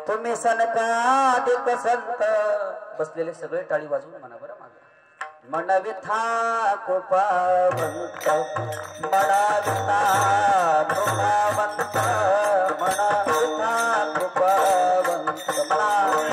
तुम्ही सनकादिक संत बसलेले सगळे टाळी वाजवून म्हणा बरं माझं मनविथा कृपावंत मनविथा कृपावंत मनविथा कृपावंत मनविथा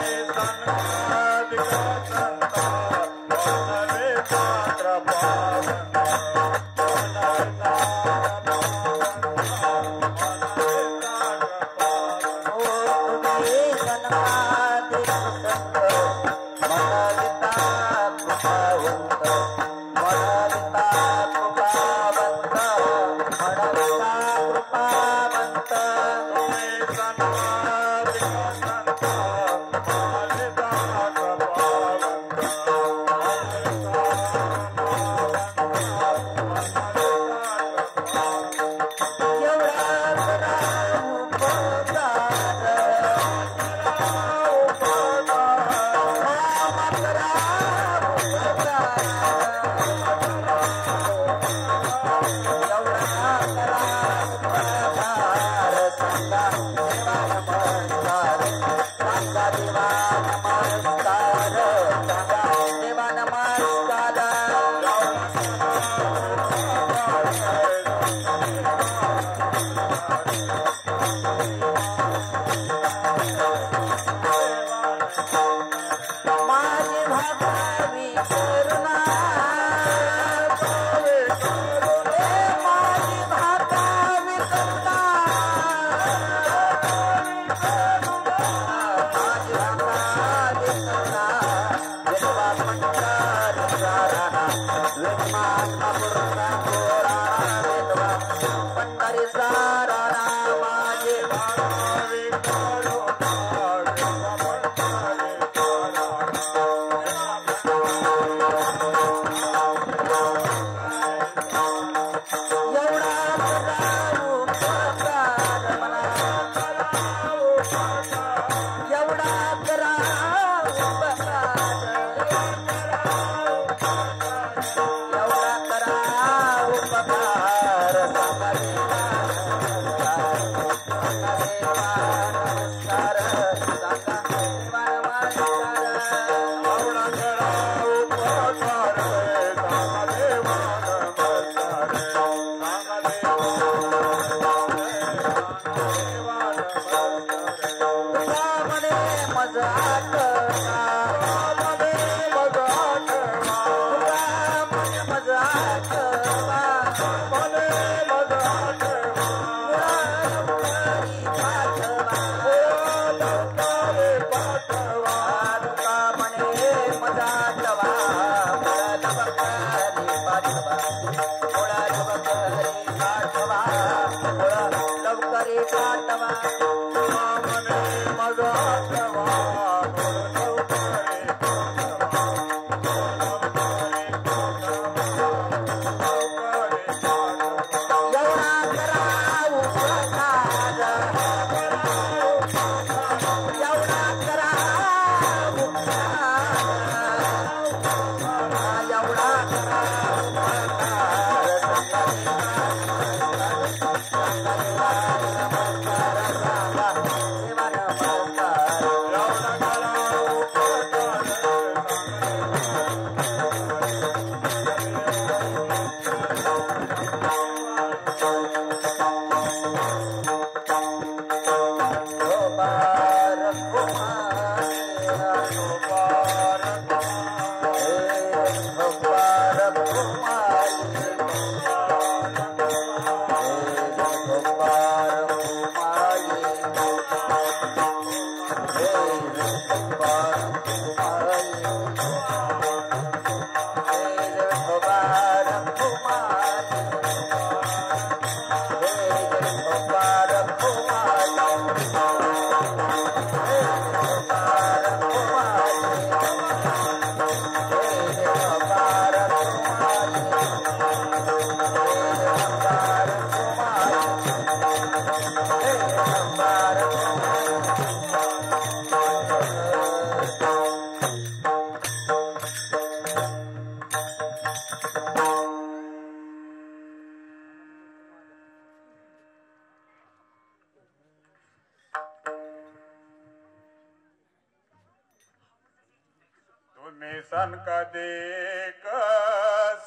सनकादिक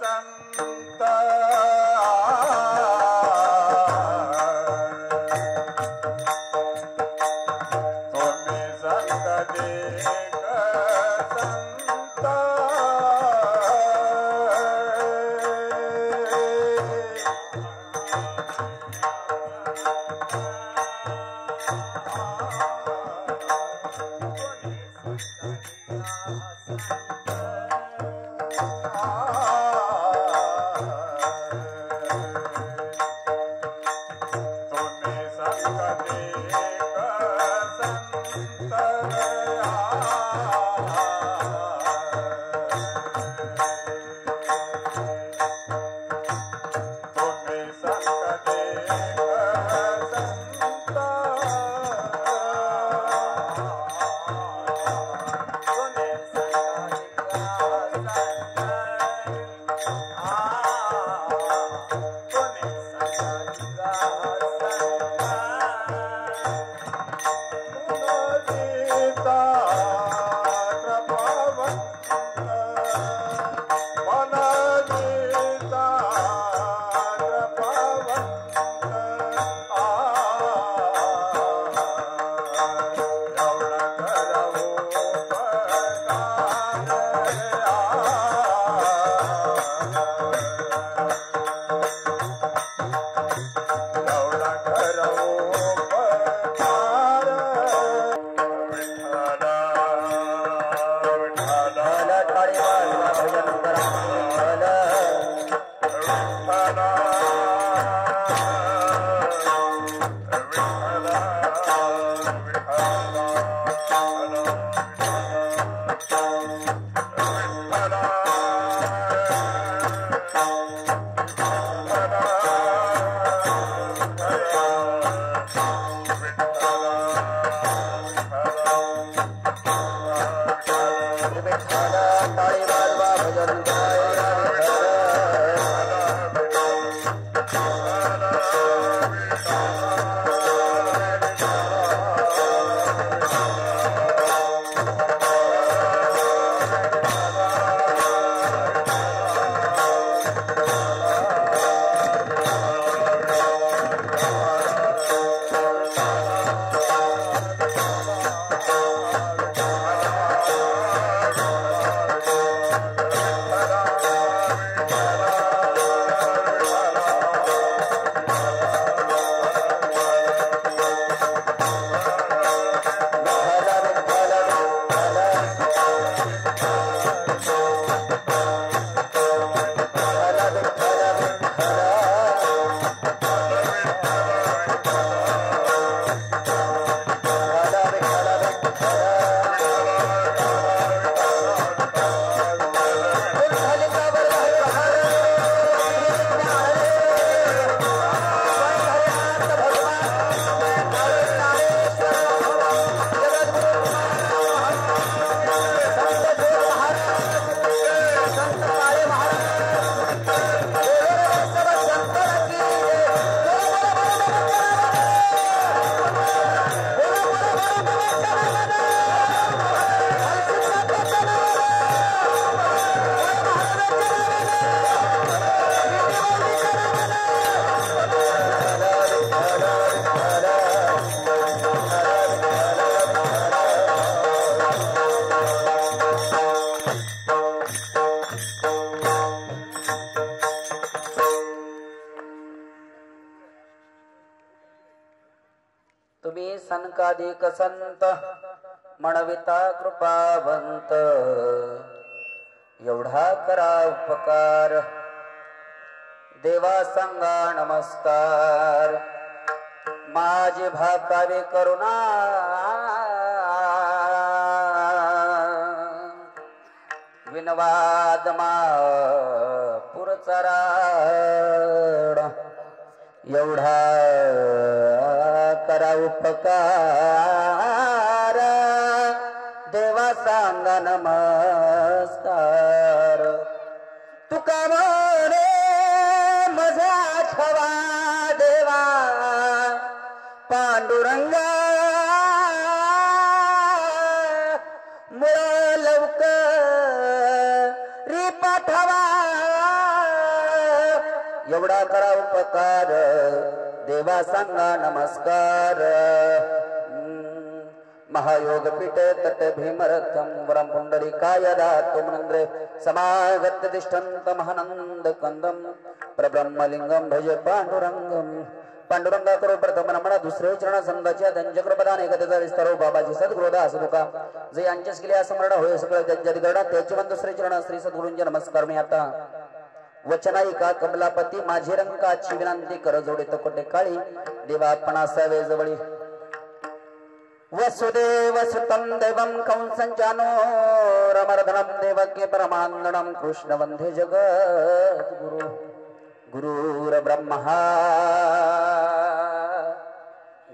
संत तुम्ही सनकादिक संत तुम्ही सनकादिक संत म्हणविता कृपावंत एवढा करा उपकार देवा सांगा नमस्कार माझे भाकावे करुणा विनवाद मा पुरचराड एवढा करा उपकार देवा सांगा नमस्कार तुका म्हणे माझा छवा देवा पांडुरंगा मुळ लवकर तेवढा करा उपकार देवा सांगा नमस्कार महायोग पीठ तट भीमरथम वरम पुंडरीकाय दातुमनंद्रे समागत तिष्ठन्त महानंद कंदम प्रब्रह्मलिंगम भज पांडुरंगम पांडुरंगा करो प्रथम नमना दुसरे चरण संघाच्या त्यांच्याकृपदाने कथेचा विस्तार बाबाजी सद्गुरुदा असुका जे यांच्याच केले असमरण होय सगळं त्यांच्या अधिकरणा त्याचे मन दुसरे चरण श्री सद्गुरूंचे नमस्कार मी आता वचनाईका कमलापती माझी रंकाची विनंती कर जोडित कोटे काळी देवा आपण असावे जवळी वसुदेव सुतं देवं कंसंजानो रमर्दनं देवकी परमानंदनं कृष्ण वंदे जगत गुरु गुरुर ब्रह्मा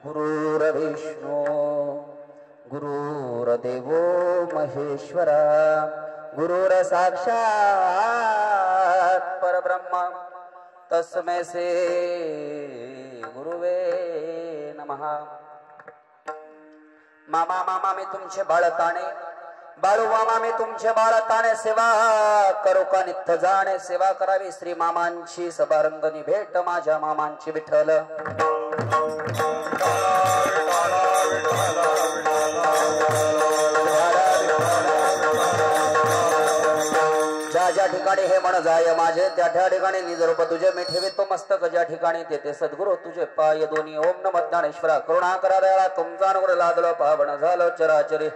गुरुर विष्णु गुरुर्देवो महेश्वरा गुरुर साक्षात परब्रह्म तस्मै से गुरुवे नमः मामा मामा मी तुमचे बाळताणे बाळू मामा मी तुमचे बाळताणे सेवा करू का नित्य जाणे सेवा करावी श्री मामांची सभारंगणी भेट माझ्या मामांची विठ्ठल ज्या ज्या ठिकाणी हे मन जाय माझे त्या त्या ठिकाणी निजरूप तुझे मी ठेवितो मस्तक ज्या ठिकाणी तेथे सद्गुरु तुझे पाय दोन्ही ओम नमः ज्ञानेश्वरा करुणा करा दयाळा तुमचा अनुग्रह लादलो पावन झालो चराचरी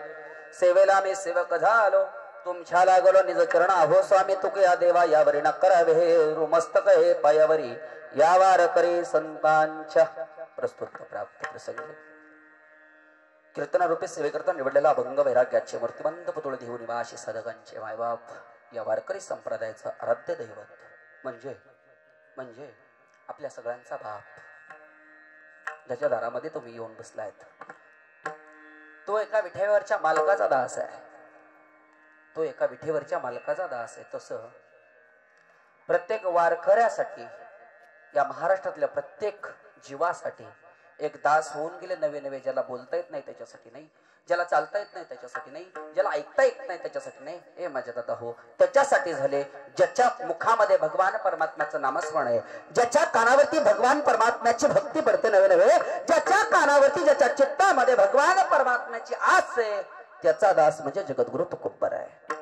सेवेला मी सेवक झालो तुमच्या लागलो निज चरण हो स्वामी तुके या देवा यावरी न करावे हे मस्तक हे पायावरी यावार करे संतांच्या प्रस्तुत प्राप्त प्रसंगी कीर्तन रूपी सेवेकरता निवडलेला अभंग वैराग्याचे मूर्तिमंत पुतळे देऊ निवासी साधकांचे मायबाप या वारकरी संप्रदायाचं आराध्य दैवत म्हणजे आपल्या सगळ्यांचा बाप ज्याच्या दारामध्ये तुम्ही येऊन बसलायत तो एका विठेवरच्या मालकाचा दास आहे तो एका विठेवरच्या मालकाचा दास आहे तसं प्रत्येक वारकऱ्यासाठी या महाराष्ट्रातल्या प्रत्येक जीवासाठी एक दास होऊन गेले नवे नवे ज्याला बोलता येत नाही त्याच्यासाठी नाही ज्याला चालता येत नाही त्याच्यासाठी नाही ज्याला ऐकता येत नाही त्याच्यासाठी नाही हे माझ्या दादा हो त्याच्यासाठी झाले ज्याच्या मुखामध्ये भगवान परमात्म्याचं नामस्मरण आहे ज्याच्या कानावरती भगवान परमात्म्याची भक्ती पडते नवे नवे ज्याच्या कानावरती ज्याच्या चित्तामध्ये भगवान परमात्म्याची आस आहे त्याचा दास म्हणजे जगद्गुरु तुकोबर आहे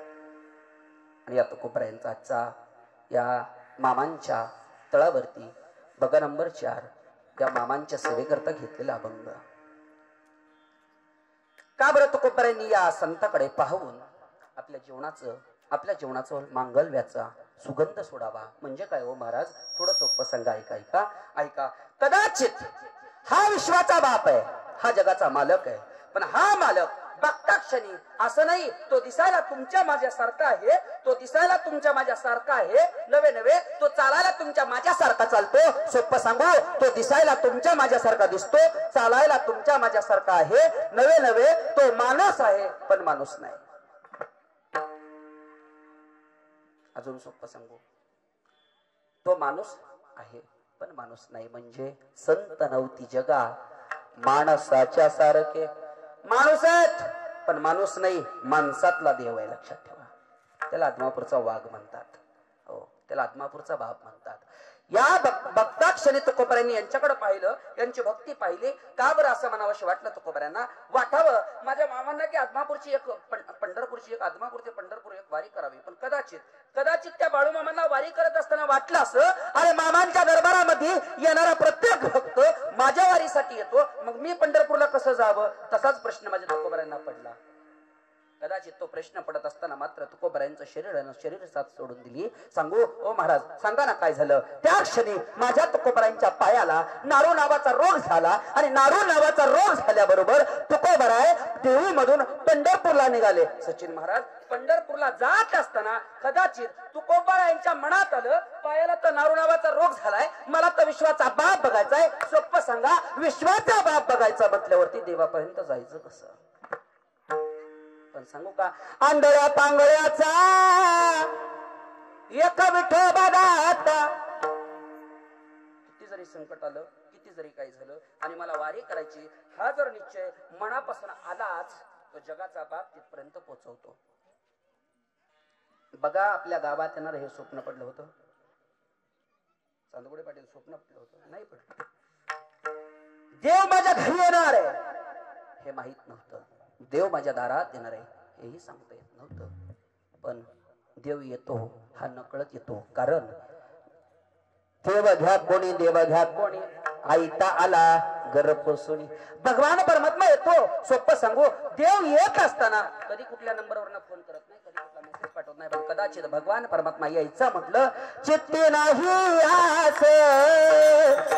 आणि या तुकोबर यांचा आजचा या मामांच्या तळावरती बघा नंबर 4 त्या मामांच्या सेवेकरता घेतलेला अभंग का बरं तुकोबरायांनी या संताकडे पाहून आपल्या जीवनाचं मांगल्याचा सुगंध सोडावा म्हणजे काय हो महाराज थोडं सोपं सांगा ऐका कदाचित हा विश्वाचा बाप आहे हा जगाचा मालक आहे पण हा मालक बघता क्षणी असं नाही तो दिसायला तुमच्या माझ्यासारखा आहे तो दिसायला तुमच्या माझ्यासारखा आहे नवे नवे तो चालायला तुमच्या माझ्यासारखा चालतो सोपं सांगू तो दिसायला तुमच्या माझ्यासारखा दिसतो चालायला तुमच्या माझ्यासारखा आहे नवे नवे तो माणूस आहे पण माणूस नाही अजून सोपं सांगू तो माणूस आहे पण माणूस नाही म्हणजे संत नव्हती जगा माणसाच्या सारखे माणूस आहेत पण माणूस नाही माणसातला देव आहे लक्षात ठेवा त्याला आदमापूरचा वाघ म्हणतात हो त्याला आदमापूरचा बाप म्हणतात या बघता क्षणी तुकोबरायांनी यांच्याकडे पाहिलं यांची भक्ती पाहिली का बरं असं म्हणावंशी वाटलं तुकोबरायांना वाटावं माझ्या मामांना की आदमापूरची एक पंढरपूरची एक आदमापूर ते पंढरपूर एक वारी करावी पण कदाचित त्या बाळू मामांना वारी करत असताना वाटलं असं अरे मामांच्या दरबारामध्ये येणारा प्रत्येक भक्त माझ्या वारीसाठी येतो मग मी पंढरपूरला कसं जावं तसाच प्रश्न माझ्या तुकोबरायांना पडला कदाचित तो प्रश्न पडत असताना मात्र तुकोबरायांचं शरीर साथ सोडून दिली सांगू ओ महाराज सांगा ना काय झालं त्या क्षणी माझ्या तुकोबरायांच्या पायाला नारू नावाचा रोग झाला आणि नारू नावाचा रोग झाल्याबरोबर तुकोबराय देहू मधून पंढरपूरला निघाले सचिन महाराज पंढरपूरला जात असताना कदाचित तुकोबरायांच्या मनात आलं पायाला तर नारू नावाचा रोग झालाय मला तर विश्वाचा बाप बघायचाय सोपं सांगा विश्वाचा बाप बघायचा म्हटल्यावरती देवापर्यंत जायचं कसं पण सांगू का आंधळ्या पांगळ्याचा एक विठोबा दाता किती जरी संकट आलं किती जरी काही झालं आणि मला वारी करायची हा जर निश्चय मनापासून आलाच तो जगाचा बाप तिथपर्यंत पोहोचवतो बघा आपल्या गावात येणार हे स्वप्न पडलं होतं चांदगुडे पाटील स्वप्न होतं नाही पडलं. देव माझ्या घरी येणार आहे हे माहित नव्हतं. देव माझ्या दारात येणार आहे हेही सांगता येत नव्हतं. पण देव येतो हा नकळत येतो. कारण देव घ्या कोणी देव घ्या कोणी आईता आला गरपोसुनी. भगवान परमात्मा येतो. सोपं सांगू, देव येत असताना कधी कुठल्या नंबरवरनं फोन करत नाही, कधी कुठला मेसेज पाठवत नाही. पण कदाचित भगवान परमात्मा यायचं म्हटलं चित्ती नाही आस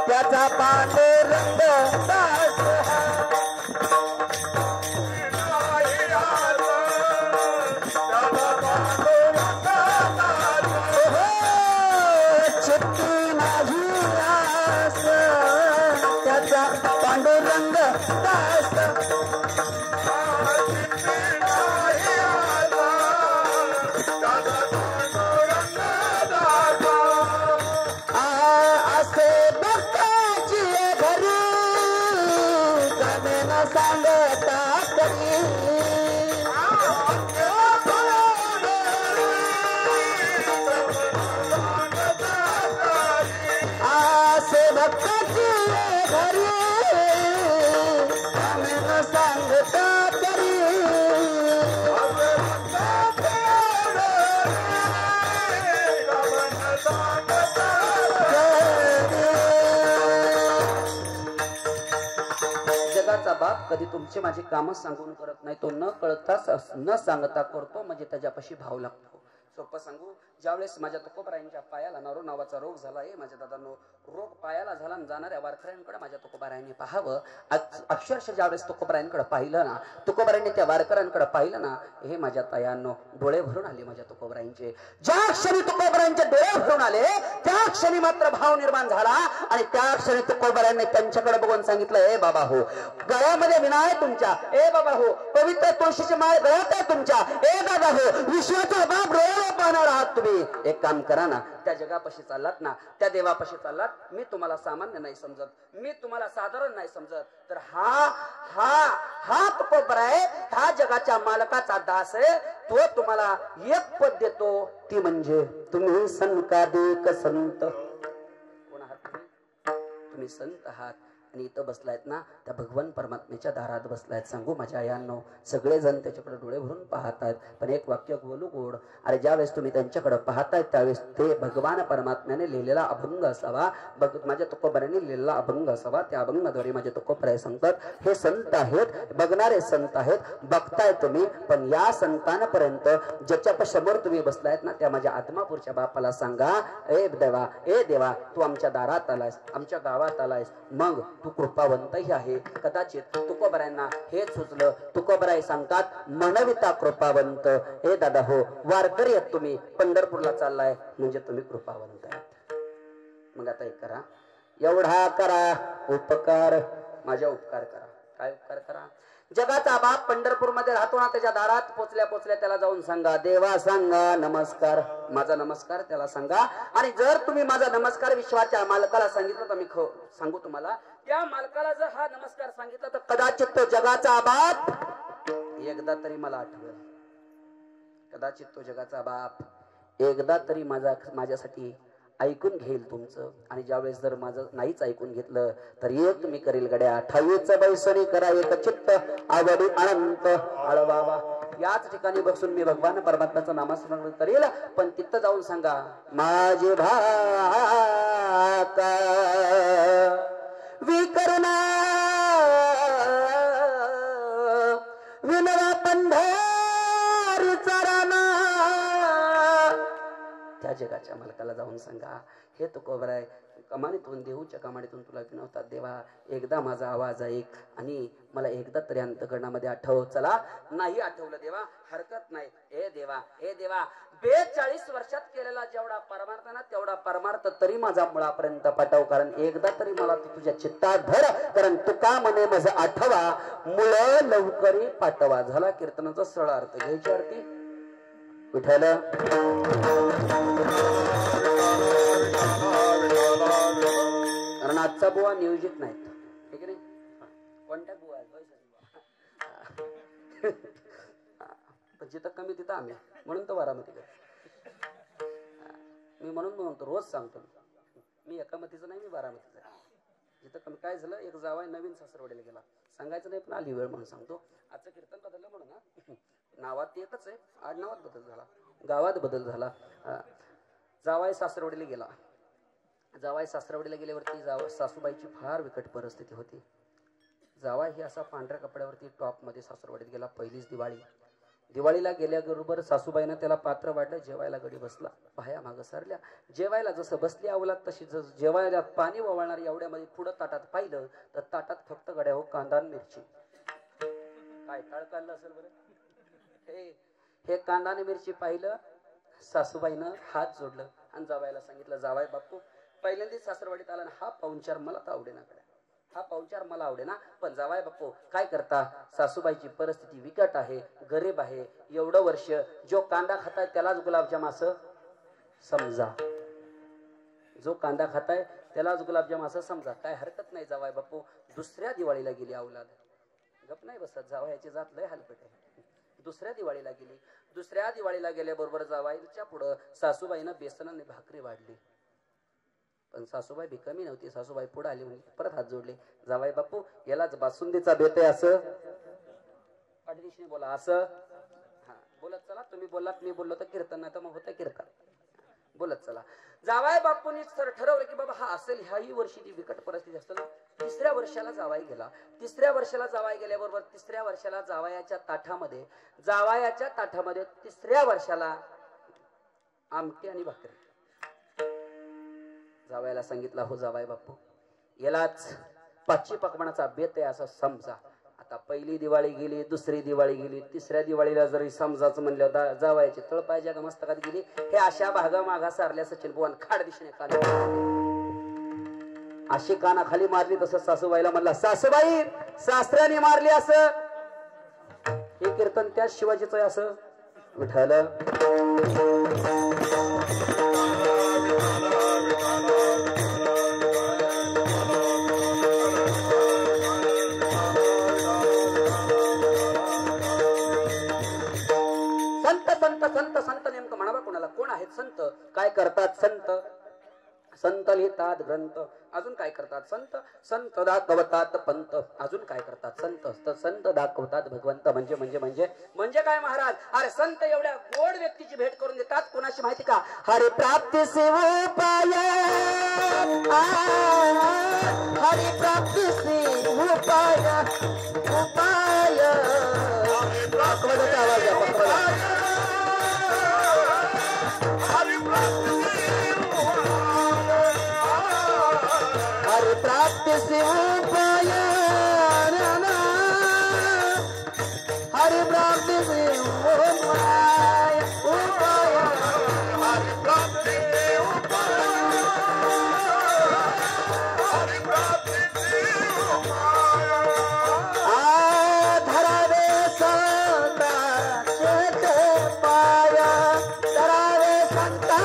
त्याचा पांडुरंग दास पांडुरंग दास असे भक्ताची घरी गमेन सांगता करी असे भक्ताची घरी सांगता तरी जगाचा बाप कधी तुमचे माझे काम सांगून करत नाही. तो न कळता न सांगता करतो म्हणजे त्याच्यापाशी भाव लागतो. सोपं सांगू, ज्यावेळेस माझ्या तुकोबारायांच्या पायाला नरो नावाचा रोग झाला आहे, माझ्या दादांनो रोग पायाला झाला आणि जाणाऱ्या वारकऱ्यांकडे माझ्या तुकोबारायांनी पाहावं. अक्षरशः ज्यावेळेस तुकोबारायांकडे पाहिलं ना, तुकोबारायांनी त्या वारकऱ्यांकडे पाहिलं ना, हे माझ्या तायांनो डोळे भरून आले माझ्या तुकोबारायांचे. ज्या क्षणी तुकोबारायांचे डोळे भरून आले त्या क्षणी मात्र भाव निर्माण झाला आणि त्या क्षणी तुकोबारायांनी त्यांच्याकडे बघून सांगितलं, ए बाबा हो, गळ्यामध्ये विणा आहे तुमच्या, ए बाबा हो, पवित्र तुळशीची माळ गळ्यात आहे तुमच्या, ए दादा हो, विश्वाचा बाप डोळ्याला पाहणार आहात तुम्ही. एक काम करा ना, त्या जगापाशी चाललात ना, त्या देवापाशी चाललात. मी तुम्हाला सामान्य नाही समजत, मी तुम्हाला साधारण नाही समजत, तर हा तुकोबर आहे, हा जगाच्या मालकाचा दास आहे. तो तुम्हाला एक पद देतो, ती म्हणजे तुम्ही संकादिक संत. कोण आहात तुम्ही? संत आहात. आणि इथं बसलायत ना, त्या भगवान परमात्म्याच्या दारात बसलायत. सांगू माझ्या आयांनो, सगळेजण त्याच्याकडे डोळे भरून पाहतायत. पण एक वाक्य बोलू गोड. अरे ज्यावेळेस तुम्ही त्यांच्याकडे पाहतायत त्यावेळेस ते भगवान परमात्म्याने लिहिलेला अभंग असावा, माझ्या तुकोबरांनी लिहिलेला अभंग असावा. त्या अभंगाद्वारे माझे तुकोबराय सांगतात, हे संत आहेत, बघणारे संत आहेत, बघताय तुम्ही, पण या संतांपर्यंत ज्याच्या समोर तुम्ही बसलायत ना, त्या माझ्या आत्मापूरच्या बापाला सांगा, ए देवा, तू आमच्या दारात आलायस, आमच्या गावात आलायस, मग तू कृपावंतही आहे. कदाचित तुकोबरायांना हेच सुचलं. तुकोबराय सांगतात, मनविता कृपावंत. हे दादा हो, वारकरी आहेत तुम्ही, पंढरपूरला चाललाय म्हणजे तुम्ही कृपावंत आहेत. मग आता एक करा, एवढा करा उपकार, माझ्या उपकार करा. काय उपकार करा? जगाचा बाप पंढरपूर मध्ये राहतो ना, त्याच्या दारात पोचल्या त्याला जाऊन सांगा, देवा सांगा नमस्कार, माझा नमस्कार त्याला सांगा. आणि जर तुम्ही माझा नमस्कार विश्वाच्या मालकाला सांगितलं तर मी सांगू तुम्हाला, त्या मालकाला जर हा नमस्कार सांगितला तर कदाचित तो जगाचा बाप एकदा तरी मला आठवेल. कदाचित तो जगाचा बाप एकदा तरी माझ्यासाठी ऐकून घेईल तुमचं. आणि ज्यावेळेस जर माझं नाहीच ऐकून घेतलं तर एक मी करेल गड्या, ठाईच बैसणी करा एक चित्त, आवडी अनंत आळवावा. याच ठिकाणी बसून मी भगवान परमात्म्याचं नामस्मरण करेल. पण तिथं जाऊन सांगा, माझे भाका विकरणा विनवा पंढरी चरणा. त्या जगाच्या मालकाला जाऊन सांगा, हे तुकोबराय, कमानीतून देऊच्या कमानीतून तुला विनवतात देवा, एकदा माझा आवाज ऐक आणि मला एकदा तरी अंतकरणामध्ये आठव. चला, नाही आठवलं देवा, हरकत नाही. ए देवा 42 वर्षात केलेला जेवढा परमार्थ ना, तेवढा परमार्थ तरी माझा मुळापर्यंत पाठव. कारण एकदा तरी मला तू तुझ्या चित्तात धर. कारण तुका म्हणे माझं आठवा, मुळ लवकरी पाठवा. झाला कीर्तनाचा सरळ अर्थ. घ्यायची आरती विठ्ठल. कारण आजचा बुवा नियोजित नाहीत, ठीक आहे. कोणत्या बुवा जिथं कमी तिथं आम्ही, म्हणून तो बारामती. मी म्हणून म्हणतो, रोज सांगतो, मी एकामतीचं नाही, मी बारामतीचं आहे. जिथं कमी काय झालं, एक जावाय नवीन सासरवाडीला गेला, सांगायचं नाही पण आली वेळ म्हणून सांगतो. आजचं कीर्तन बदललं म्हणून ना, नावात एकच आहे, आडनावात बदल झाला, गावात बदल झाला. जावाय सासरवाडीला गेला. जावाय सासरवाडीला गेल्यावरती सासूबाईची फार बिकट परिस्थिती होती. जावाय ही असा पांढऱ्या कपड्यावरती टॉप मध्ये सासरवाडीत गेला. पहिलीच दिवाळी. दिवाळीला गेल्याबरोबर सासूबाईनं त्याला पात्र वाढलं. जेवायला गडी बसला, बाया मागं सारल्या. जेवायला जसं बसली अवलाद तशी जेवायला पाणी वळणार एवढ्यामध्ये पुढं ताटात पाहिलं तर ताटात फक्त गड्या हो कांदा आणि मिरची. काय ताळ काढलं असेल बरं. हे कांदा आणि मिरची पाहिलं. सासूबाईनं हात जोडलं आणि जावायला सांगितलं, जावाय बापू, पहिल्यांदाच सासरवाडीत आला ना, हा पाहुणचार मला तर आवडेना, हा पाहुणचार मला आवडेना, पण जावाय बापू काय करता, सासूबाईची परिस्थिती विकट आहे, गरीब आहे, एवढं वर्ष जो कांदा खाताय त्यालाच गुलाबजाम असं समजा, जो कांदा खाताय त्यालाच गुलाबजाम असं समजा, काय हरकत नाही जावाय बापू. दुसऱ्या दिवाळीला गेली अवलाद, गप नाही बसत, जावयाची जात लय हलकट आहे. दुसऱ्या दिवाळीला गेली. दुसऱ्या दिवाळीला गेल्याबरोबर जावाईच्या पुढं सासूबाईनं बेसनाने भाकरी वाढली. पण सासूबाई भी कमी नव्हती. सासूबाई पुढे आली, म्हणजे परत हात जोडले, जावाई बापू यालाच बासुंदीचा बेत आहे असं पाठदिशीने बोला, असं हा बोलत चला. तुम्ही बोललात, मी बोललो तर कीर्तन, नाही तर मग होतं कीर्तन. बोलत चला. जावाई बापूंनी ठरवलं की बाबा हा असेल. ह्याही वर्षी ती बिकट परिस्थिती असेल. तिसऱ्या वर्षाला जावाई गेला. तिसऱ्या वर्षाला जावाई गेल्याबरोबर तिसऱ्या वर्षाला जावायाच्या ताठामध्ये तिसऱ्या वर्षाला आमटी आणि भाकरी. जावायला सांगितलं, हो जावाय बापू यालाच पाचवी पकवानाचा बेत आहे असं समजा. आता पहिली दिवाळी गेली, दुसरी दिवाळी गेली, तिसऱ्या दिवाळीला जरी समजाच म्हणलं जावायची तळ पाहिजे का मस्तकात गेली. हे अशा भागा मागा सारल्या सचिन बुवान खाड दिशेने कान अशी काना खाली मारली. तसं सासूबाईला म्हणला, सासूबाई सासऱ्याने मारली असं. हे कीर्तन त्याच शिवाजीचं आहे असं विठ्ठल. संत संत नेमकं म्हणावा कोणाला, कोण आहेत संत, काय करतात संत. संत लिहितात ग्रंथ, अजून काय करतात संत. संत दाखवतात पंत, अजून काय करतात संत. संत दाखवतात भगवंत. म्हणजे काय महाराज, अरे संत एवढ्या गोड व्यक्तीची भेट करून देतात. कोणाशी माहिती का, हरे प्राप्ती से उपाय, हरे प्राप्ती से उपाय, उपाय आवाज आहे. हरि प्राप्ति से उपाय, हरि प्राप्ति से उपाय, उपाय हरि प्राप्ति से उपाय, हरि प्राप्ति से उपाय. धरावे संता शेत पाय, धरावे संता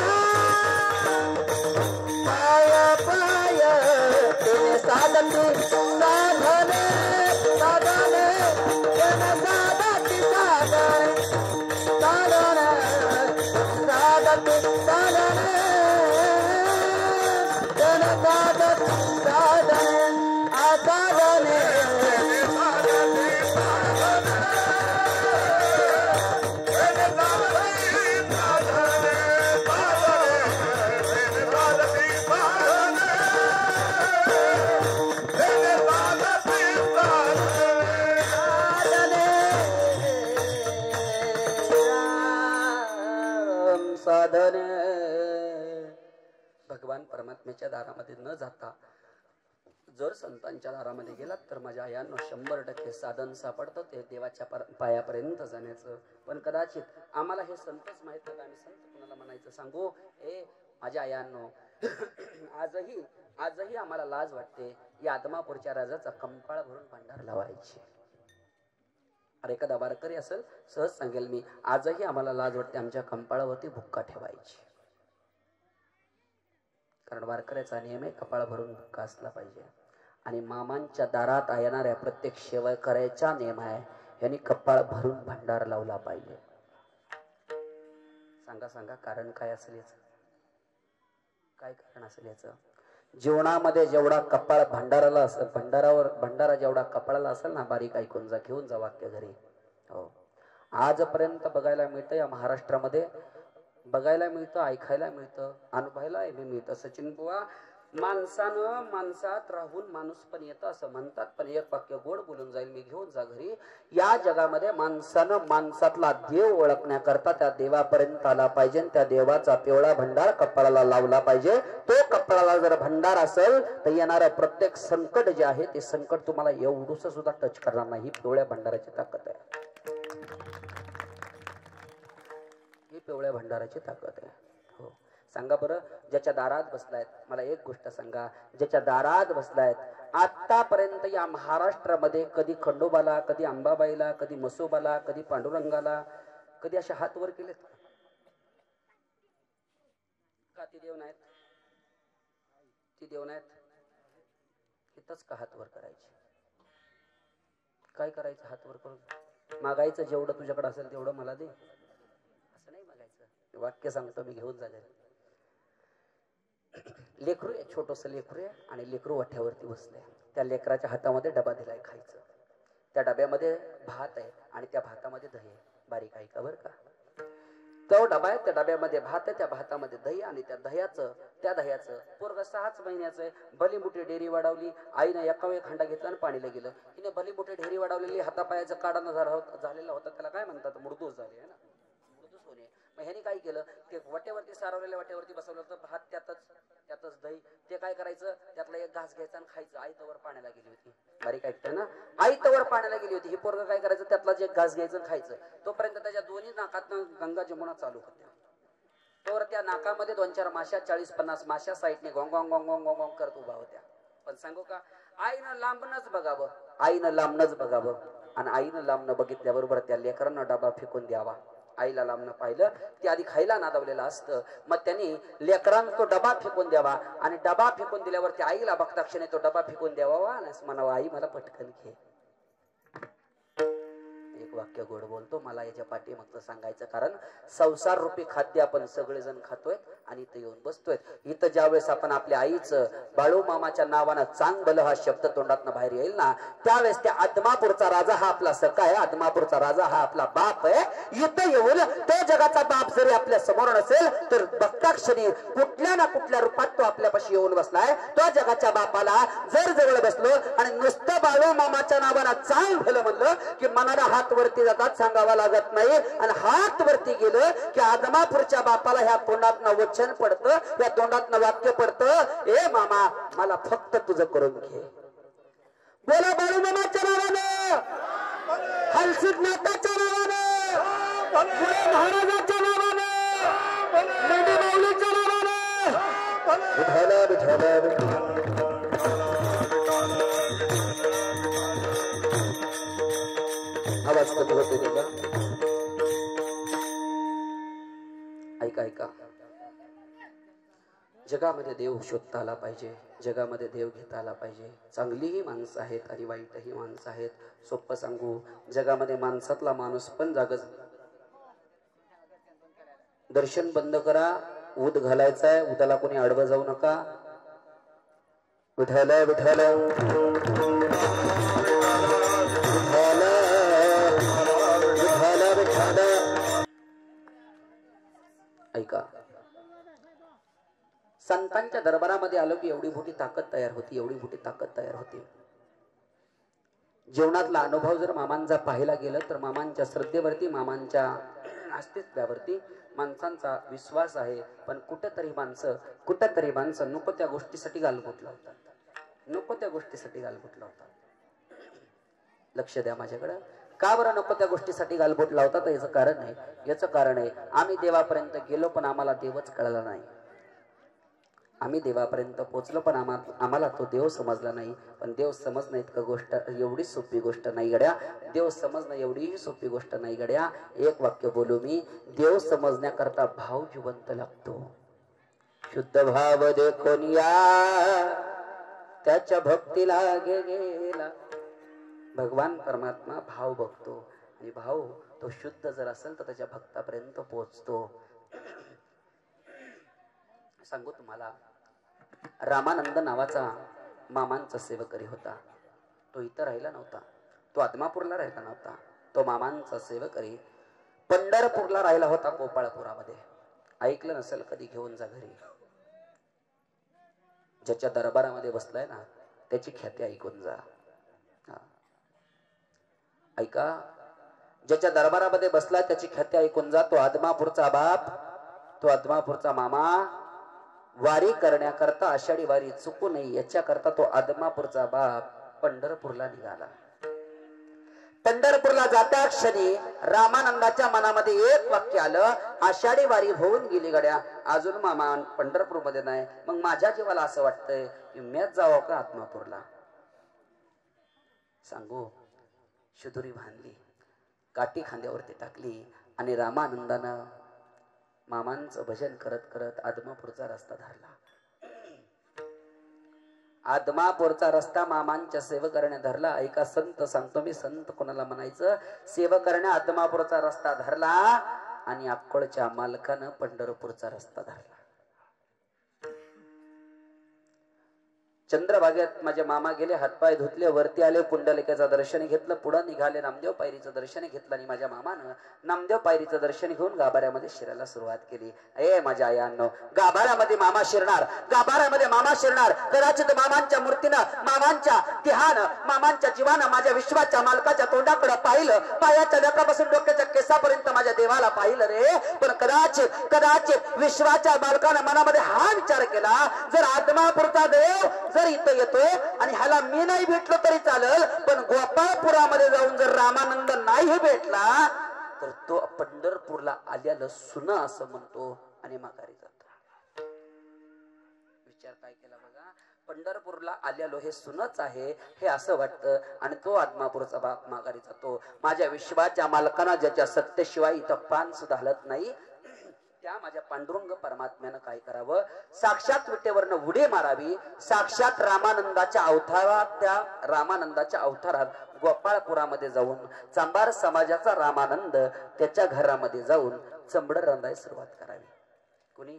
साधने साधने साधने जन साधती साधने साधने साधती साधने जन साधती साधने असाधने साधने. भगवान परमात्म्याच्या दारामध्ये न जाता जर संतांच्या दारामध्ये गेलात तर माझ्या आयांनो 100% साधन सापडतं ते देवाच्या पायापर्यंत जाण्याचं. पण कदाचित आम्हाला हे संतच माहित नाही, आम्ही संत कुणाला म्हणायचं सांगू. माझ्या आयांनो आजही आम्हाला लाज वाटते या आदमापूरच्या राजाचा कंपाळ भरून भांडार लावायची. अरे एखादा वारकरी असेल सहज सांगेल मी, आजही आम्हाला लाज वाटते आमच्या कंपाळावरती भुक्का ठेवायची. कारण वारकऱ्याचा नियम आहे कपाळ भरून भुक्का असला पाहिजे. आणि मामांच्या दारात येणाऱ्या प्रत्येक सेवकाचा नियम आहे यांनी कपाळ भरून भांडार लावला पाहिजे. सांगा कारण काय असेल याचं, काय कारण असेल याचं. जीवनामध्ये जेवढा कपाळ भंडाराला असेल, भंडारा जेवढा कपाळाला असेल ना, बारीक ऐकून जा, घेऊन जा वाक्य घरी. हो, आजपर्यंत बघायला मिळतं या महाराष्ट्रामध्ये, बघायला मिळतं, ऐकायला मिळतं, अनुभवायला मिळतं. सचिन बुवा, माणसानं माणसात राहून माणूस पण येतं असं म्हणतात, पण एक वाक्य गोड बोलून जाईल मी, घेऊन जा घरी. या जगामध्ये माणसानं माणसातला देव ओळखण्याकरता त्या देवापर्यंत आला पाहिजे, त्या देवाचा पिवळा भंडार कपाळाला लावला पाहिजे. तो कपाळाला जर भंडार असेल तर येणारं प्रत्येक संकट जे आहे ते संकट तुम्हाला एवढूस सुद्धा टच करणार नाही. ही पिवळ्या भंडाराची ताकद आहे, ही पिवळ्या भंडाराची ताकद आहे. हो, सांगा बरं, ज्याच्या दारात बसलायत, मला एक गोष्ट सांगा, ज्याच्या दारात बसलायत, आतापर्यंत या महाराष्ट्रामध्ये कधी खंडोबाला, कधी अंबाबाईला, कधी मसोबाला, कधी पांडुरंगाला, कधी असे हात वर केलेत का? ती देव नाहीत, ती देव नाहीत, इथंच का हात वर करायचे? काय करायचं हात वर करून? मागायचं जेवढं तुझ्याकडे असेल तेवढं मला दे, असं नाही मागायचं. वाक्य सांगतो मी, घेऊन जाईल. लेकरू आहे, छोटस लेकरू आहे, आणि लेकरू वाठ्यावरती बसलंय. त्या लेकराच्या हातामध्ये डबा दिलाय खायचं. त्या डब्यामध्ये भात आहे आणि त्या भातामध्ये दही आहे. बारीक ऐका बरं का, तो डबा आहे, त्या डब्यामध्ये भात आहे, त्या भातामध्ये दही, आणि त्या दह्याचं पोरग 6च महिन्याचं आहे. भली मोठी डेअरी वाढवली आईनं, एका एक खंडा घेतला आणि पाणीला गेलं. हिने भली मोठी डेअरी वाढवलेली, हातापायाचं काढणं झालेलं होतं, त्याला काय म्हणतात, मुडदूस झाली आहे ना, मुडदूस होणे. मग ह्याने काय केलं, ते वाट्यावरती सारवलेल्या वाट्यावरती बसवलं होतं, भात त्यातच दही. ते काय करायचं, त्यातला एक घास घ्यायचा आणि खायचं. आई तवर पाण्याला गेली होती, बारीक ऐकताय ना, आई तवर पाण्याला गेली होती. ही पोरग काय करायचं, त्यातला एक घास घ्यायचं आणि खायचं. तोपर्यंत त्याच्या दोन्ही नाकातनं गंगा जमुना चालू होत्या. तोवर त्या नाकामध्ये 2-4 माश्या, 40-50 माश्या साईडने gong gong gong gong gong करत उभा होत्या. पण सांगू का, आईनं लांबनच बघावं, आईनं लांबनच बघावं, आणि आईनं लांबनं बघितल्याबरोबर त्या लेकरांना डबा फेकून द्यावा. आईला लांबनं पाहिलं ती आधी खायला नादावलेलं असतं, मग त्यांनी लेकरांना तो डबा फेकून द्यावा, आणि डबा फेकून दिल्यावरती आईला बघता क्षणी तो डबा फेकून द्यावा आणि म्हणावा, आई मला पटकन घे. एक वाक्य गोड बोलतो, मला याच्या पाठीमागचं सांगायचं कारण, संसार रूपी खाद्य आपण सगळेजण खातोय आणि इथं येऊन बसतोय. इथं ज्यावेळेस आपण आपल्या आईचं, बाळू मामाच्या नावानं चांगलं हा शब्द तोंडातनं बाहेर येईल ना, त्यावेळेस त्या आदमापूरचा राजा हा आपला सखा आहे, आदमापूरचा राजा हा आपला बाप आहे. इथं येऊन तो जगाचा बाप जरी आपल्या समोर नसेल तर बघता क्षणी कुठल्या ना कुठल्या रूपात तो आपल्यापाशी येऊन बसलाय. तो जगाच्या बापाला जर जवळ बसलो आणि नुसतं बाळू मामाच्या नावानं चांग भलं म्हणलं की मनाला हात वरती जातात, सांगावा लागत नाही. आणि हात वरती गेलं की आदमापूरच्या बापाला ह्या तोंडातनं वचन पडतं, या तोंडातनं वाक्य पडतं, ए मामा मला फक्त तुझं करून घे. बोला बाळू मामाच्या नावानं, हलसिद्ध नाथाच्या नावानं, महाराजाच्या नावानं, नंदी माऊलीच्या नावानं, विठ्ठल विठ्ठल विठ्ठल. आवाज कमी होते त्याचा, ऐका ऐका. जगामध्ये देव शोधता आला पाहिजे, जगामध्ये देव घेता आला पाहिजे. चांगलीही माणसं आहेत आणि वाईटही माणसं आहेत. सोपं सांगू, जगामध्ये माणसातला माणूस पण जागच. दर्शन बंद करा, ऊद घालायचाय, उदाला कोणी आडवं जाऊ नका. विठ्ठल विठ्ठल ऐका. संतांच्या दरबारामध्ये आलो की एवढी मोठी ताकद तयार होती, एवढी मोठी ताकद तयार होती. जीवनातला अनुभव जर मामांचा पाहायला गेलं तर मामांच्या श्रद्धेवरती, मामांच्या अस्तित्वावरती माणसांचा विश्वास आहे. पण कुठेतरी माणसं नको त्या गोष्टीसाठी गालबोट लावतात, नको त्या गोष्टीसाठी गालबोट लावतात. लक्ष द्या माझ्याकडे. का बरं नको त्या गोष्टीसाठी गालबोट लावतात? याचं कारण आहे आम्ही देवापर्यंत गेलो पण आम्हाला देवच कळला नाही. आम्ही देवापर्यंत पोहोचलो पण आम्हाला तो देव समजला नाही. पण देव समजणं इतकं गोष्ट एवढी सोपी गोष्ट नाही गड्या. देव समजणं एवढी सोपी गोष्ट नाही गड्या. एक वाक्य बोलू मी, देव समजण्याकरता भाव जिवंत लागतो. शुद्ध भाव देखून या त्याच्या भक्तीला गेला. भगवान परमात्मा भाव बघतो आणि भाव तो शुद्ध जर असेल तर त्याच्या भक्तापर्यंत पोहोचतो. सांगू तुम्हाला, रामानंद नावाचा मामांचा सेवकरी होता. तो इथं राहिला नव्हता, तो आदमापूरला राहिला नव्हता. तो मामांचा सेवकरी पंढरपूरला राहिला होता, गोपाळपुरामध्ये. ऐकलं नसेल कधी, घेऊन जा घरी. ज्याच्या दरबारामध्ये बसलाय ना त्याची ख्याती ऐकून जा. ऐका, ज्याच्या दरबारामध्ये बसलाय त्याची ख्याती ऐकून जा. तो आदमापूरचा बाप, तो आदमापूरचा मामा वारी करण्याकरता, आषाढी वारी चुकू नये याच्याकरता तो आदमापूरचा बाप पंढरपूरला निघाला. पंढरपूरला जात्या क्षणी रामानंदाच्या मनामध्ये एक वाक्य आलं, आषाढी वारी होऊन गेली गड्या, अजून मामा पंढरपूर मध्ये नाही. मग माझ्या जीवाला असं वाटतंय की मीच जावं का आत्मापूरला. सांगू, शिदुरी बांधली, काठी खांद्यावरती टाकली आणि रामानंदानं मामांचं भजन करत करत आदमापूरचा रस्ता धरला. आदमापूरचा रस्ता मामांच्या सेवकाने धरला. ऐका, संत सांगतो मी, संत कोणाला म्हणायचं, सेवकाने आदमापूरचा रस्ता धरला आणि अक्कोळच्या मालकानं पंढरपूरचा रस्ता धरला. चंद्रभागेत माझे मामा गेले, हातपाय धुतले, वरती आले, पुंडलिकाचं दर्शन घेतलं, पुढे निघाले, नामदेव पायरीचं दर्शन घेतलं आणि माझ्या मामानं नामदेव पायरीचं दर्शन घेऊन गाभाऱ्यामध्ये शिरायला सुरुवात केली. ए माझ्या आयांनो, गाभाऱ्यामध्ये मामा शिरणार, गाभाऱ्यामध्ये मामा शिरणार. कदाचित मामांच्या मूर्तीनं, मामांच्या देहानं, मामांच्या जीवानं माझ्या विश्वाच्या मालकाच्या तोंडाकडे पाहिलं, पायाच्या नखापासून डोक्याच्या केसापर्यंत माझ्या देवाला पाहिलं रे. पण कदाचित कदाचित विश्वाच्या मालकानं मनामध्ये हा विचार केला, जर आदमापूरचा देव जर इथं येतोय आणि ह्याला मी नाही भेटलो तरी चालेल, पण गोपाळपुरामध्ये जाऊन जर रामानंद नाही भेटला तर तो पंढरपूरला आल्याला सुन असं म्हणतो आणि माघारी जातो. विचार काय केला बघा, पंढरपूरला आल्यालो हे सुनच आहे हे असं वाटतं आणि तो आदमापूरचा बाप माघारी जातो. माझ्या विश्वाच्या मालकांना ज्याच्या सत्तेशिवाय इथं पान सुद्धा हलत नाही, त्या माझ्या पांडुरंग परमात्म्यानं काय करावं, साक्षात विटेवरनं उडी मारावी. साक्षात रामानंदाच्या अवतारात, त्या रामानंदाच्या अवतारात गोपाळपुरामध्ये जाऊन चांभार समाजाचा रामानंद त्याच्या घरामध्ये जाऊन चंबड रंधाय सुरुवात करावी. कुणी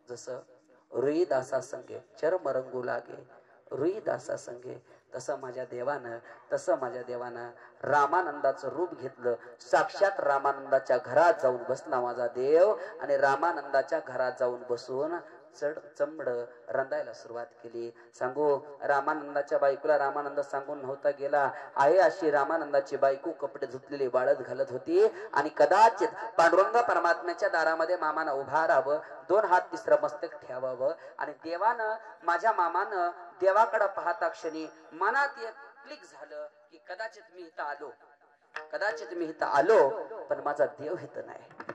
जसं रुई दासा संगे चर्म रंगू लागे, रुई दासा संगे, तसं माझ्या देवानं रामानंदाचं रूप घेतलं. साक्षात रामानंदाच्या घरात जाऊन बसला माझा देव आणि रामानंदाच्या घरात जाऊन बसून चंबड रंधायला सुरुवात केली. सांगू, रामानंदाच्या बायकोला रामानंद सांगून नव्हता गेला. आहे अशी रामानंदाची बायको कपडे धुतलेली बाळत घालत होती आणि कदाचित पांडुरंग परमात्म्याच्या दारामध्ये मामानं उभा राहावं, दोन हात तिसरं मस्तक ठेवावं आणि देवानं, माझ्या मामानं देवाकडे पाहता क्षणी मनात एक क्लिक झालं की कदाचित मी इथं आलो पण माझा देव इथं नाही.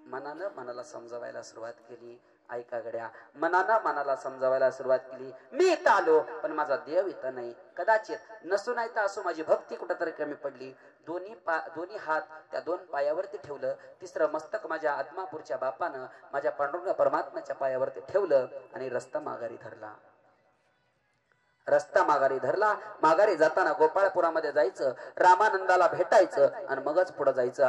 मनानं मनाला समजावायला सुरुवात केली. ऐका गड्या, मनानं मनाला समजावायला सुरुवात केली, मी इथं आलो पण माझा देव इथं नाही. कदाचित नसू नाही तर असो, माझी भक्ती कुठंतरी कमी पडली. दोन्ही हात त्या दोन पायावरती ठेवलं, तिसरं मस्तक माझ्या आदमापूरच्या बापानं माझ्या पांडुरंग परमात्म्याच्या पायावरती ठेवलं आणि रस्ता माघारी धरला. माघारी जाताना गोपाळपुरामध्ये जायचं, रामानंदाला भेटायचं आणि मगच पुढे जायचं.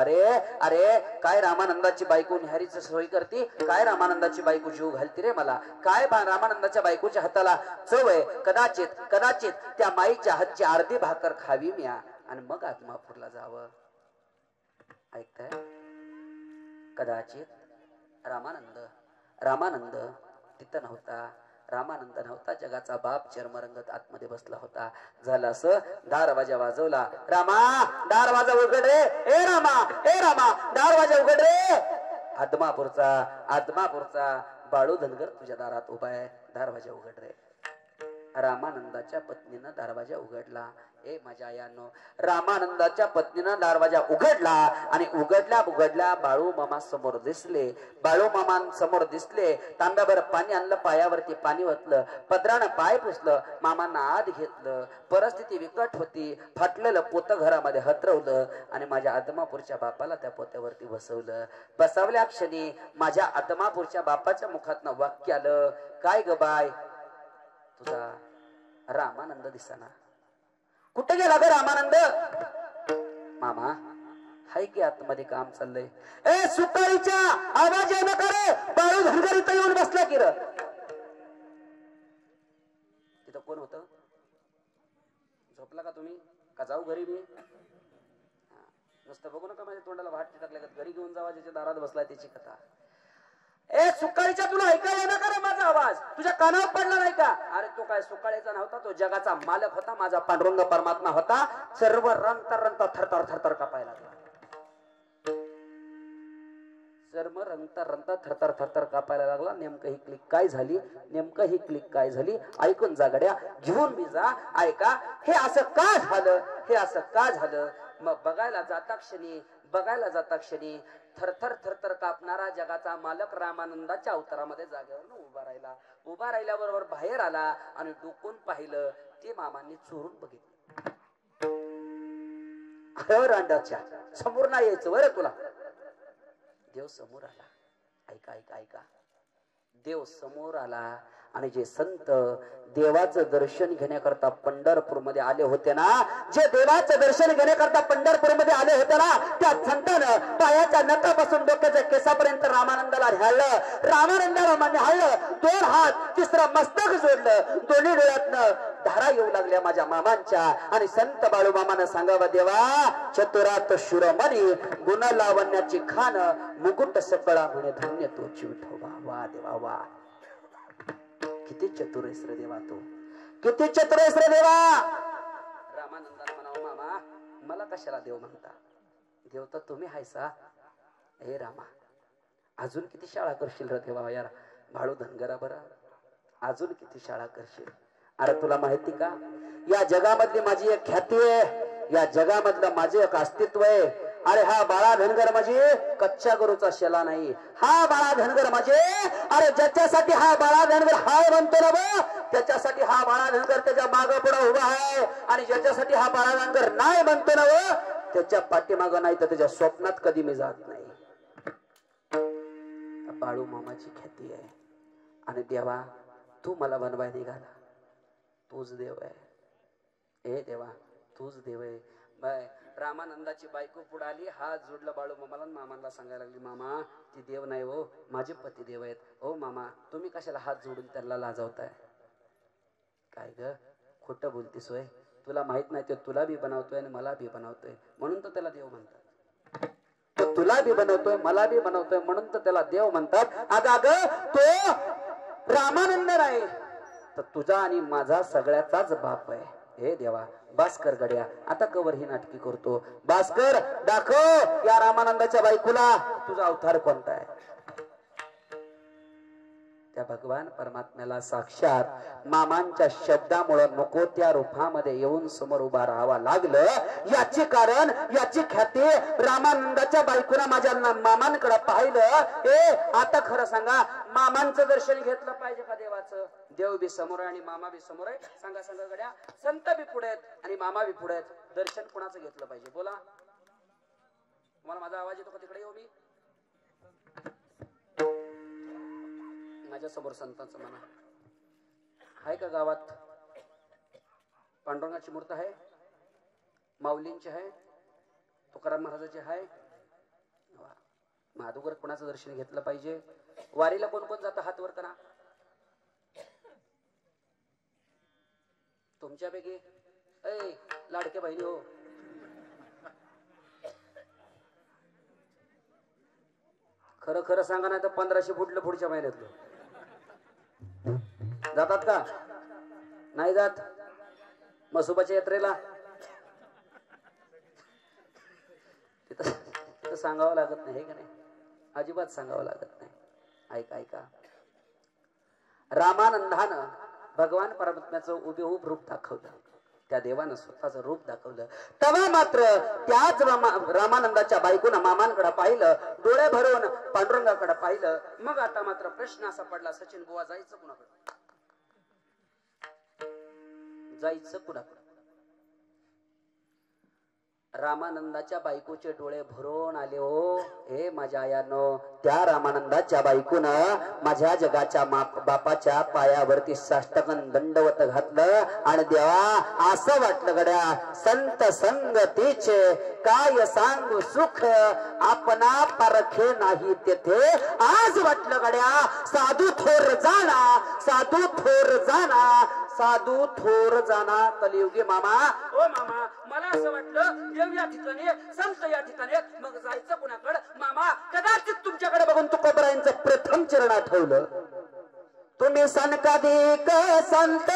अरे काय रामानंदाची बायको निहारीची सोय करते, काय रामानंदाची बायको जीव घालते रे मला, काय रामानंदाच्या बायकोच्या हाताला चव आहे. कदाचित त्या माईच्या हातची अर्धी भाकर खावी मी आणि मग आदमापूरला जावं. ऐकताय? कदाचित रामानंद तिथं नव्हता. रामानंद नव्हता, जगाचा बाप चर्मरंगत आतमध्ये बसला होता. झालं असं, दारवाजा वाजवला. रामा, दारवाजा उघड रे, ए रामा दारवाजा उघड रे. आदमापूरचा बाळू धनगर तुझ्या दारात उभा आहे, दारवाजा उघड रे. रामानंदाच्या पत्नीनं दरवाजा उघडला. ए माझ्या आयांनो, रामानंदाच्या पत्नीनं दरवाजा उघडला आणि उघडल्या बाळू मामा समोर दिसले. तांब्याभर पाणी आणलं, पायावरती पाणी ओतलं, पदरानं पाय पुसलं, मामांना आत घेतलं. परिस्थिती विकट होती. फाटलेलं पोतं घरामध्ये हतरवलं आणि माझ्या आदमापूरच्या बापाला त्या पोत्यावरती बसवलं. बसवल्या क्षणी माझ्या आदमापूरच्या बापाच्या मुखातनं वाक्य आलं, काय ग बाय, तुझा रामानंद दिसना, कुठे गेला ग रामानंद? मामा, हाय की आतमध्ये काम चाललंय. ए सुकाळीच्या आवाज येऊ नका रे. बाळू धनगर इथं येऊन बसला की र. तिथं कोण होत? झोपला का तुम्ही? का जाऊ घरी मी? नुसतं बघू नका माझ्या तोंडाला भात टाकल्या का. घरी घेऊन जावा, ज्याच्या दारात बसलाय त्याची कथा. ए सुकाळीच्या तुला ऐकायला येणार का रे माझा आवाज? तुझ्या कानावर पडला नाही का? अरे तो काय सुकाळीचा नव्हता, तो जगाचा मालक होता, माझा पांडुरंग परमात्मा होता. सर्व रंगता थरथर थरथर कापायला लागला. सर्व रंगता थरथर थरथर कापायला लागला. नेमकं ही क्लिक काय झाली? नेमकं ही क्लिक काय झाली? ऐकून जा गड्या, घेऊन मी जा. ऐका, हे असं का झालं? हे असं का झालं? मग बघायला जाता क्षणी थरथर थरथर कापणारा जगाचा मालक रामानंदाच्या अवतारामध्ये जागेवर उभा राहिल्याबरोबर बाहेर आला आणि डोकून पाहिलं. ते मामांनी चोरून बघितलं. रांडाच्या समोर नाही यायचं बरं तुला. देव समोर आला. ऐका ऐका ऐका, देव समोर आला आणि जे संत देवाचं दर्शन घेण्याकरता पंढरपूर मध्ये आले होते ना, जे देवाचं दर्शन घेण्याकरता पंढरपूर मध्ये आले होते ना, त्या संतानं पायाच्या नखापासून डोक्याच्या केसापर्यंत रामानंदाला न्याहाळलं. रामानंदाला न्याहाळलं. 2 हात, तिसरं मस्तक जोडलं. दोन्ही डोळ्यातनं धारा येऊ लागल्या माझ्या मामांच्या. आणि संत बाळू मामानं सांगावं, देवा चतुरात शुरमणी गुण लावण्याची खान मुकुट सकळा म्हणे धन्य तोची विठोबा. वा देवा वा, किती चतुर आहेस रे देवा तू, किती चतुर आहेस रे देवा. रामानंदाला म्हणावं, मामा मला कशाला देव म्हणता? देव तर तुम्ही हायसा. हे रामा, अजून किती शाळा करशील रे देवा यार. बाळू धनगरा बरा, अजून किती शाळा करशील? अरे तुला माहिती का, या जगामधली माझी एक ख्याती आहे, या जगामधलं माझे एक अस्तित्व आहे. अरे हा बाळा धनगर म्हणजे कच्च्या गरूचा शेला नाही. हा बाळा धनगर म्हणजे, अरे ज्याच्यासाठी हा बाळा धनगर हाय म्हणतो ना बा, त्याच्यासाठी हा बाळा धनगर त्याच्या मागं पुढे उभा आहे. आणि ज्याच्यासाठी हा बाळा धनगर नाही म्हणतो ना व, त्याच्या पाठीमागं नाही तर त्याच्या स्वप्नात कधी मी जात नाही. बाळू मामाची ख्याती आहे. आणि देवा तू मला बनवाय निघाला, तूच देव आहे. ए देवा तूच देव आहे. रामानंदाची बायको पुढे आली, हात जोडला बाळू मामाला. मामाला सांगायला लागली, मामा ती देव नाही हो, माझे पती देव आहेत. हो मामा तुम्ही कशाला हात जोडून त्यांना लाजवताय? काय ग खोटं बोलतीस होय? तुला माहित नाही ते तुला बी बनवतोय आणि मला बी बनवतोय, म्हणून तर त्याला देव म्हणतात. तो तुला बी बनवतोय मला बी बनवतोय, म्हणून तर त्याला देव म्हणतात. अग तो रामानंद नाही तर तुझा आणि माझा सगळ्याचाच बाप आहे. हे देवा भास्कर गड्या, आता कवर ही नाटकी करतो. भास्कर दाखव या रामानंदाच्या बायकोला तुझा अवतार कोणता आहे. त्या भगवान परमात्म्याला साक्षात मामांच्या शब्दामुळे नको त्या रूपामध्ये येऊन समोर उभा राहावा लागलं. याची कारण, याची ख्याती रामानंदाच्या बायकोला माझ्या मामांकडे पाहिलं. आता खरं सांगा, मामांचं दर्शन घेतलं पाहिजे का देवाचं? देव बी समोर आहे आणि मामा बी समोर आहे. सांगा सांगा गड्या, संत बी पुढे आहेत आणि मामा बी पुढे आहेत. दर्शन कोणाचं घेतलं पाहिजे बोला? तुम्हाला माझा आवाज येतो का? तिकडे येऊ मी? माझ्या समोर संतांचं म्हणा आहे का? गावात पांडुरंगाची मूर्त आहे, माऊलींची आहे, तुकाराम महाराजाची आहे. मग अगोदर कोणाचं दर्शन घेतलं पाहिजे? वारीला कोण कोण जातं हात वर करा. तुमच्यापैकी लाडके बहिणी हो, खरं खरं सांगा ना तर 1500 फुटलं पुढच्या महिन्यातलं जातात का? नाही जात? मसोबाच्या यात्रेला तिथं सांगावं लागत नाही, हे का नाही? अजिबात सांगावं लागत नाही. ऐका ऐका, रामानंदानं भगवान परमात्म्याचं उभेहूब रूप दाखवलं. त्या देवानं स्वतःचं रूप दाखवलं. तेव्हा मात्र त्याच रामानंदाच्या बायकोनं मामांकडे पाहिलं, डोळे भरून पांडुरंगाकडे पाहिलं. मग आता मात्र प्रश्न असा पडला, सचिन बुवा जायचं कुणाकडे? जायचं कुणाकडे? रामानंदाच्या बायकोचे डोळे भरून आले हो. हे माझ्या आयानो, त्या रामानंदाच्या बायकोनं माझ्या जगाच्या बापाच्या पायावरती साष्टकन दंडवत घातलं आणि देवा असं वाटलं गड्या संत संगतीचे काय सांगू सुख आपणा परखे नाही तेथे. आज वाटलं गड्या साधू थोर जाणा, साधू थोर जाणा, साधू थोर जाणा. कलियुगी मामा ओ मामा, मला असं वाटलं देव या ठिकाणी, संत या ठिकाणी, मग जायचं कुणाकडे मामा? कदाचित तुमच्याकडे बघून तुकोबरायांचं प्रथम चरण आठवलं. तुम्ही सनकाधिक संत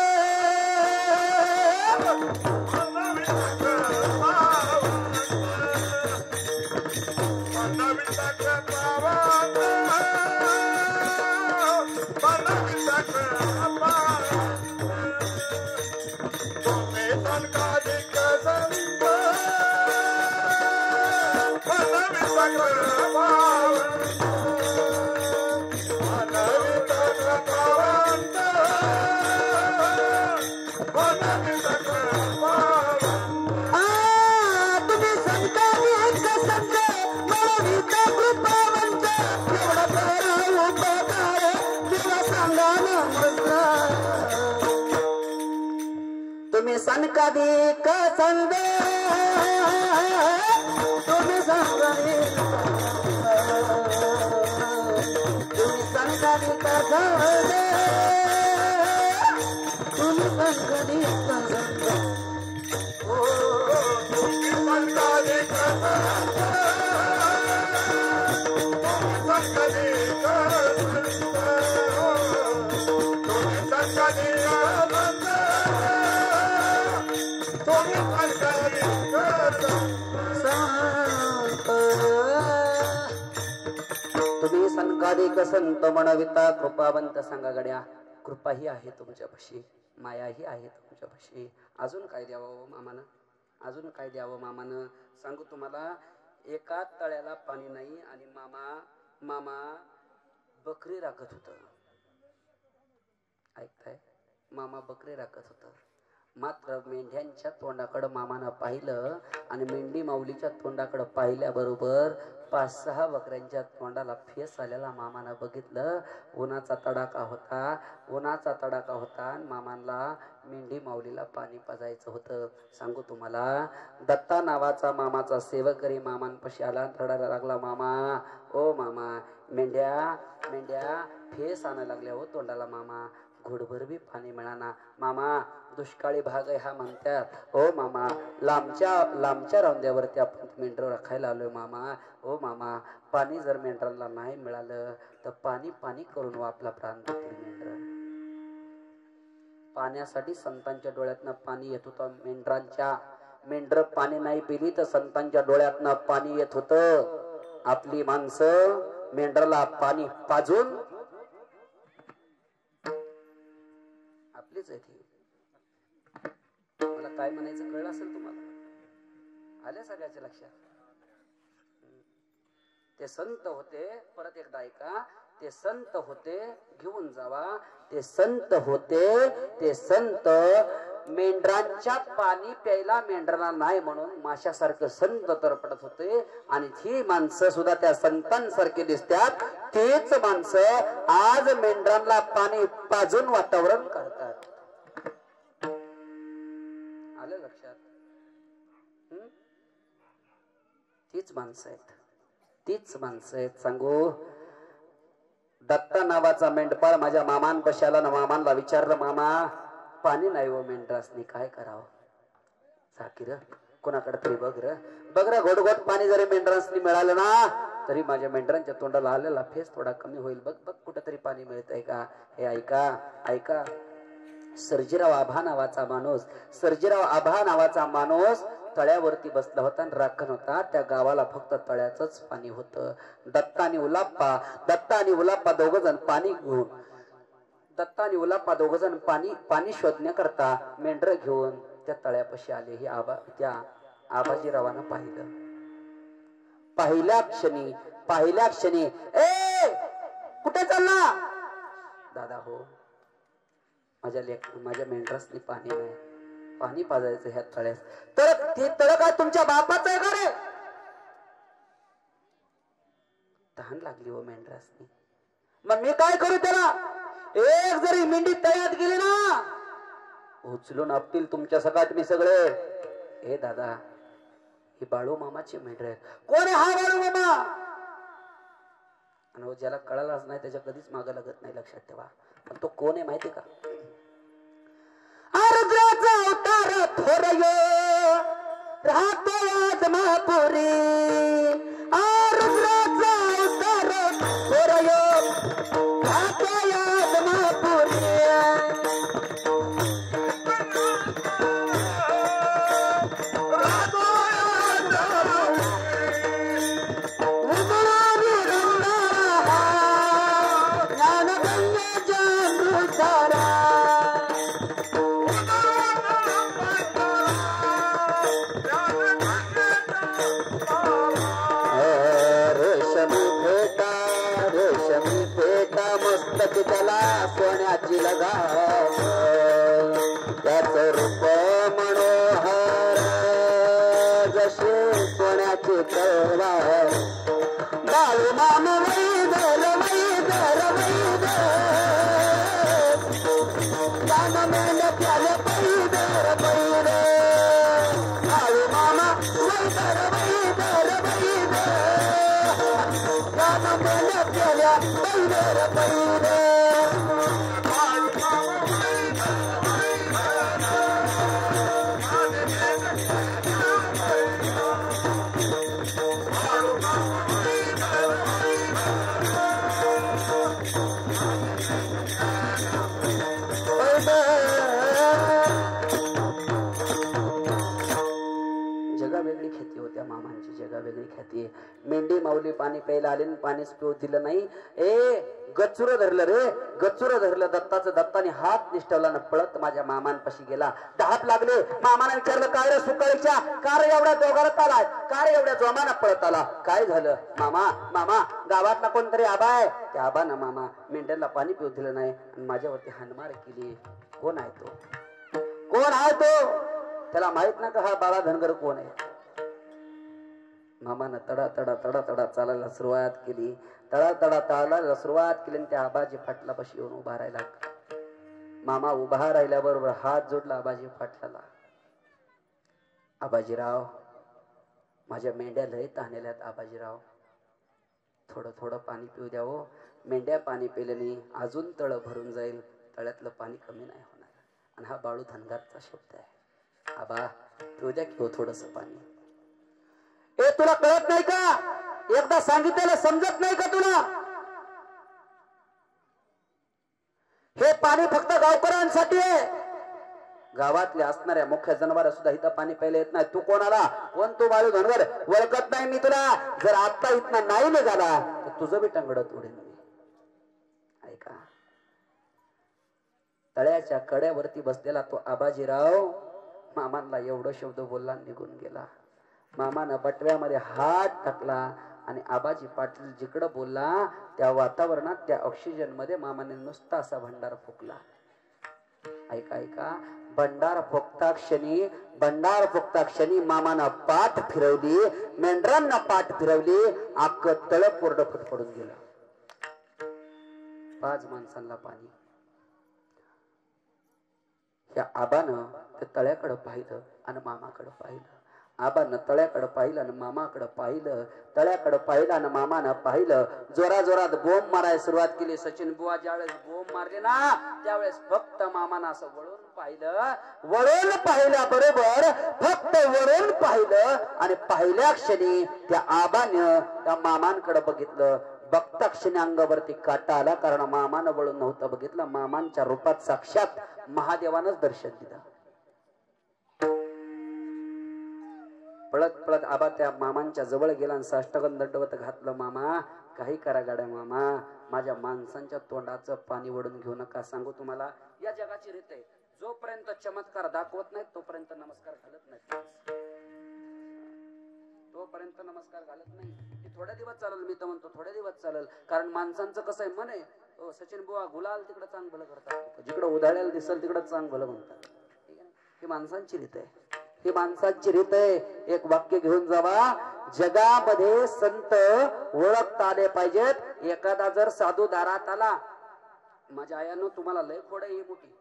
सनकाधिक संत तुम्ही सनकाधिक संत तुम्ही सनकाधिक तुम्ही संकाधिक संत म्हणविता कृपावंत. सांगा गड्या, कृपाही आहे तुमच्यापाशी, मायाही आहे तुमच्यापाशी. अजून काय द्यावं मामानं? अजून काय द्यावं मामानं? सांगू तुम्हाला, एका तळ्याला पाणी नाही आणि मामा बकरी राखत होत. ऐकताय? मामा बकरी राखत होत. मात्र मेंढ्यांच्या तोंडाकडं मामानं पाहिलं आणि मेंढी माऊलीच्या तोंडाकडं पाहिल्याबरोबर 5-6 बकऱ्यांच्या तोंडाला फेस आलेला मामानं बघितलं. उन्हाचा तडाखा होता, उन्हाचा तडाखा होता आणि मामांना मेंढी माऊलीला पाणी पाजायचं होतं. सांगू तुम्हाला, दत्ता नावाचा मामाचा सेवकरी मामांपाशी आला, रडायला लागला. मामा ओ मामा, मेंढ्या फेस आणायला लागल्या हो तोंडाला मामा, घोडभर बी पाणी मिळाना. मामा दुष्काळी भाग आहे हा म्हणतात. ओ मामा, लांबच्या रांद्यावरती आपण मेंढर राखायला आलोय मामा. ओ मामा, पाणी जर मेंढरांना नाही मिळालं तर पाणी करून आपला प्राण देतील मेंढर. पाण्यासाठी संतांच्या डोळ्यातनं पाणी येत होतं. मेंढर पाणी नाही पिली तर संतांच्या डोळ्यातनं पाणी येत होतं. आपली माणसं मेंढराला पाणी पाजून आपलीच आहे ती. मला काय म्हणायचं कळलं असेल तुम्हाला? आल्या सगळ्याच्या लक्षात? ते संत होते, परत एकदा ऐका, ते संत होते, घेऊन जावा, ते संत होते, ते संत मेंढरांच्या पाणी प्यायला मेंढरांना नाही म्हणून माशासारखं संत तरपडत होते. आणि ही माणसं सुद्धा त्या संतांसारखी दिसतात. तेच माणसं आज मेंढरांना पाणी पाजून वातावरण करतात. आलं लक्षात? तीच माणसं आहेत, तीच माणसं आहेत. सांगू, दत्ता नावाचा मेंढपाळ माझ्या मामांपाशी आला ना, मामांना विचारलं, मामा पाणी नाही हो मेंढरासनी, काय करावं? साकीर कोणाकडे तरी बघ र घोट पाणी जरी मेंढरासनी मिळालं ना तरी माझ्या मेंढरांच्या तोंडाला आलेला फेस थोडा कमी होईल. बघ कुठेतरी पाणी मिळतंय का? हे ऐका. सर्जीराव आभा नावाचा माणूस तळ्यावरती बसला होता आणि राखण होता. त्या गावाला फक्त तळ्याचंच पाणी होतं. दत्ता आणि उलाप्पा दोघ जण पाणी घेऊन, दत्ता आणि उलाप्पा दोघ जण पाणी शोधण्याकरता मेंढर घेऊन त्या तळ्यापाशी आले. हे त्या आबाजीरावानं पाहिलं. पहिल्या क्षणी ए कुठे चालला? दादा हो, माझ्या मेंढरासनी पाणी नाही. पाणी पाजायचं ह्या तळ्यास. तर ते तळ काय तुमच्या बापाचं आहे का रे? तहान लागली हो मेंढरासनी. मग मी काय करू त्याला? एक जरी मेंढी तळ्यात गेली ना, उचलून आपतील तुमच्या सकाट मी सगळे. हे दादा, ही बाळू मामाची मेंढर आहे. कोण आहे हा बाळू मामा? आणि ज्याला कळालाच नाही त्याच्या कधीच मागं लागत नाही, लक्षात ठेवा. पण तो कोण आहे माहिती का? रुद्राचा अवतार थोरयो राहतो आदमापुरी. रुद्राचा अवतार थोरयो राहतो आदमापुरी. त्याला सोन्याची लगाम, त्याच रूप मनोहर जसे सोन्याची तलवार. बाळू मामा वैदर वैदर वैदर गाणं मेंढ प्याले पैदर पैदर. बाळू मामा वैदर वैदर वैदर गाणं मेंढ प्याल्या पैदर पैदर. जगावेगळी ख्याती होत्या मामांची, जगावेगळी ख्याती. मेंढी माऊली पाणी प्यायला आले, पाणीच पिऊ दिलं नाही. गच्चुर धरलं रे, गच्चुर धरलं दत्ताचं. दत्ताने हात निष्ठवला न पळत माझ्या मामांपाशी गेला. धाप लागले. मामाने विचारलं, काय रे सुकाळीच्या, का रे एवढ्या दोघात आलाय, का रे एवढ्या जोमाना पळत आला, काय झालं? मामा मामा गावातला कोणतरी आबा आहे, त्या आबानं मामा मेंढ्यांना पाणी पिऊ दिलं नाही आणि माझ्यावरती हाणमार केली. कोण आहे तो? कोण आहे तो? त्याला माहित ना का हा बाळा धनगर कोण आहे? मामानं तडा तडा तडा तडा चालायला सुरुवात केली. तडा तडा चालायला सुरुवात केली. त्या आबाजी फाटला पाशी येऊन उभा राहिला. मामा उभा राहिल्याबरोबर हात जोडला आबाजी फाटलाला. आबाजीराव, माझ्या मेंढ्या लय ताणल्यात आबाजीराव, थोडं थोडं पाणी पिऊ द्या हो. मेंढ्या पाणी पिल्याने अजून तळ भरून जाईल, तळ्यातलं पाणी कमी नाही होणार. आणि हा बाळू धनगरचा शब्द आहे. आबा पिऊ द्या की थोडस पाणी. तुला कळत नाही का? एकदा सांगितलेलं समजत नाही का तुला? हे पाणी फक्त गावकऱ्यांसाठी आहे. गावातले असणाऱ्या मुख्य जनावर सुद्धा इथं पाणी प्यायला येत नाही. तू कोणाला? कोण तू बाळू धनगर? ओळखत नाही मी तुला. जर आता इथं नाही निघाला तर तुझं बी टंगड तोडीन मी. ऐका, तळ्याच्या कड्यावरती बसलेला तो आबाजीराव मामांना एवढं शब्द बोलला, निघून गेला. मामानं बटव्यामध्ये हात टाकला आणि आबाजी पाटील जिकडं बोलला त्या वातावरणात, त्या ऑक्सिजन मध्ये मामाने नुसता असा भंडार फुकला. ऐका ऐका, भंडार फुकता क्षणी मामानं पाठ फिरवली, मेंढरांना पाठ फिरवली, अख्ख तळ कोरडं फुट पडून गेलं. 5 माणसांना पाणी. या आबानं त्या तळ्याकडं पाहिलं आणि मामाकडं पाहिलं. आबानं तळ्याकडं पाहिलं आणि मामाकडं पाहिलं. तळ्याकडं पाहिलं आणि मामानं पाहिलं. जोरा जोरात बोंब मारायला सुरुवात केली. सचिन बुवा ज्यावेळेस बोंब मारले ना, त्यावेळेस फक्त मामानं असं वळून पाहिलं. वळून पाहिल्याबरोबर फक्त वळून पाहिलं आणि पाहिल्या क्षणी त्या आबानं त्या मामांकडे बघितलं. बघता क्षणी अंगावरती काटा आला, कारण मामानं वळून नव्हतं बघितलं. मामांच्या रूपात साक्षात महादेवानंच दर्शन दिलं. पळत पळत आबा त्या मामांच्या जवळ गेला आणि साष्टांग दंडवत घातलं. मामा काही करा गाड्या मामा, माझ्या माणसांच्या तोंडाचं पाणी वडून घेऊ नका. सांगू तुम्हाला, या जगाची रीत आहे, जोपर्यंत चमत्कार दाखवत नाही तोपर्यंत नमस्कार घालत नाही. तोपर्यंत नमस्कार घालत नाही. हे थोड्या दिवस चालेल, मी तर म्हणतो थोड्या दिवस चालेल. कारण माणसांचं कसं आहे, मन आहे. सचिन बुवा गुलाल तिकडे चांग भलं करतात, जिकडे उधाळ्याला दिसल तिकडे चांग भलं म्हणतात. ही माणसांची रीत आहे, ही माणसांची रीत आहे. एक वाक्य घेऊन जावा, जगामध्ये संत ओळखता आले पाहिजेत. एखादा जर साधू दारात आला, माझ्या आयानं तुम्हाला लय खोड ही मोठी,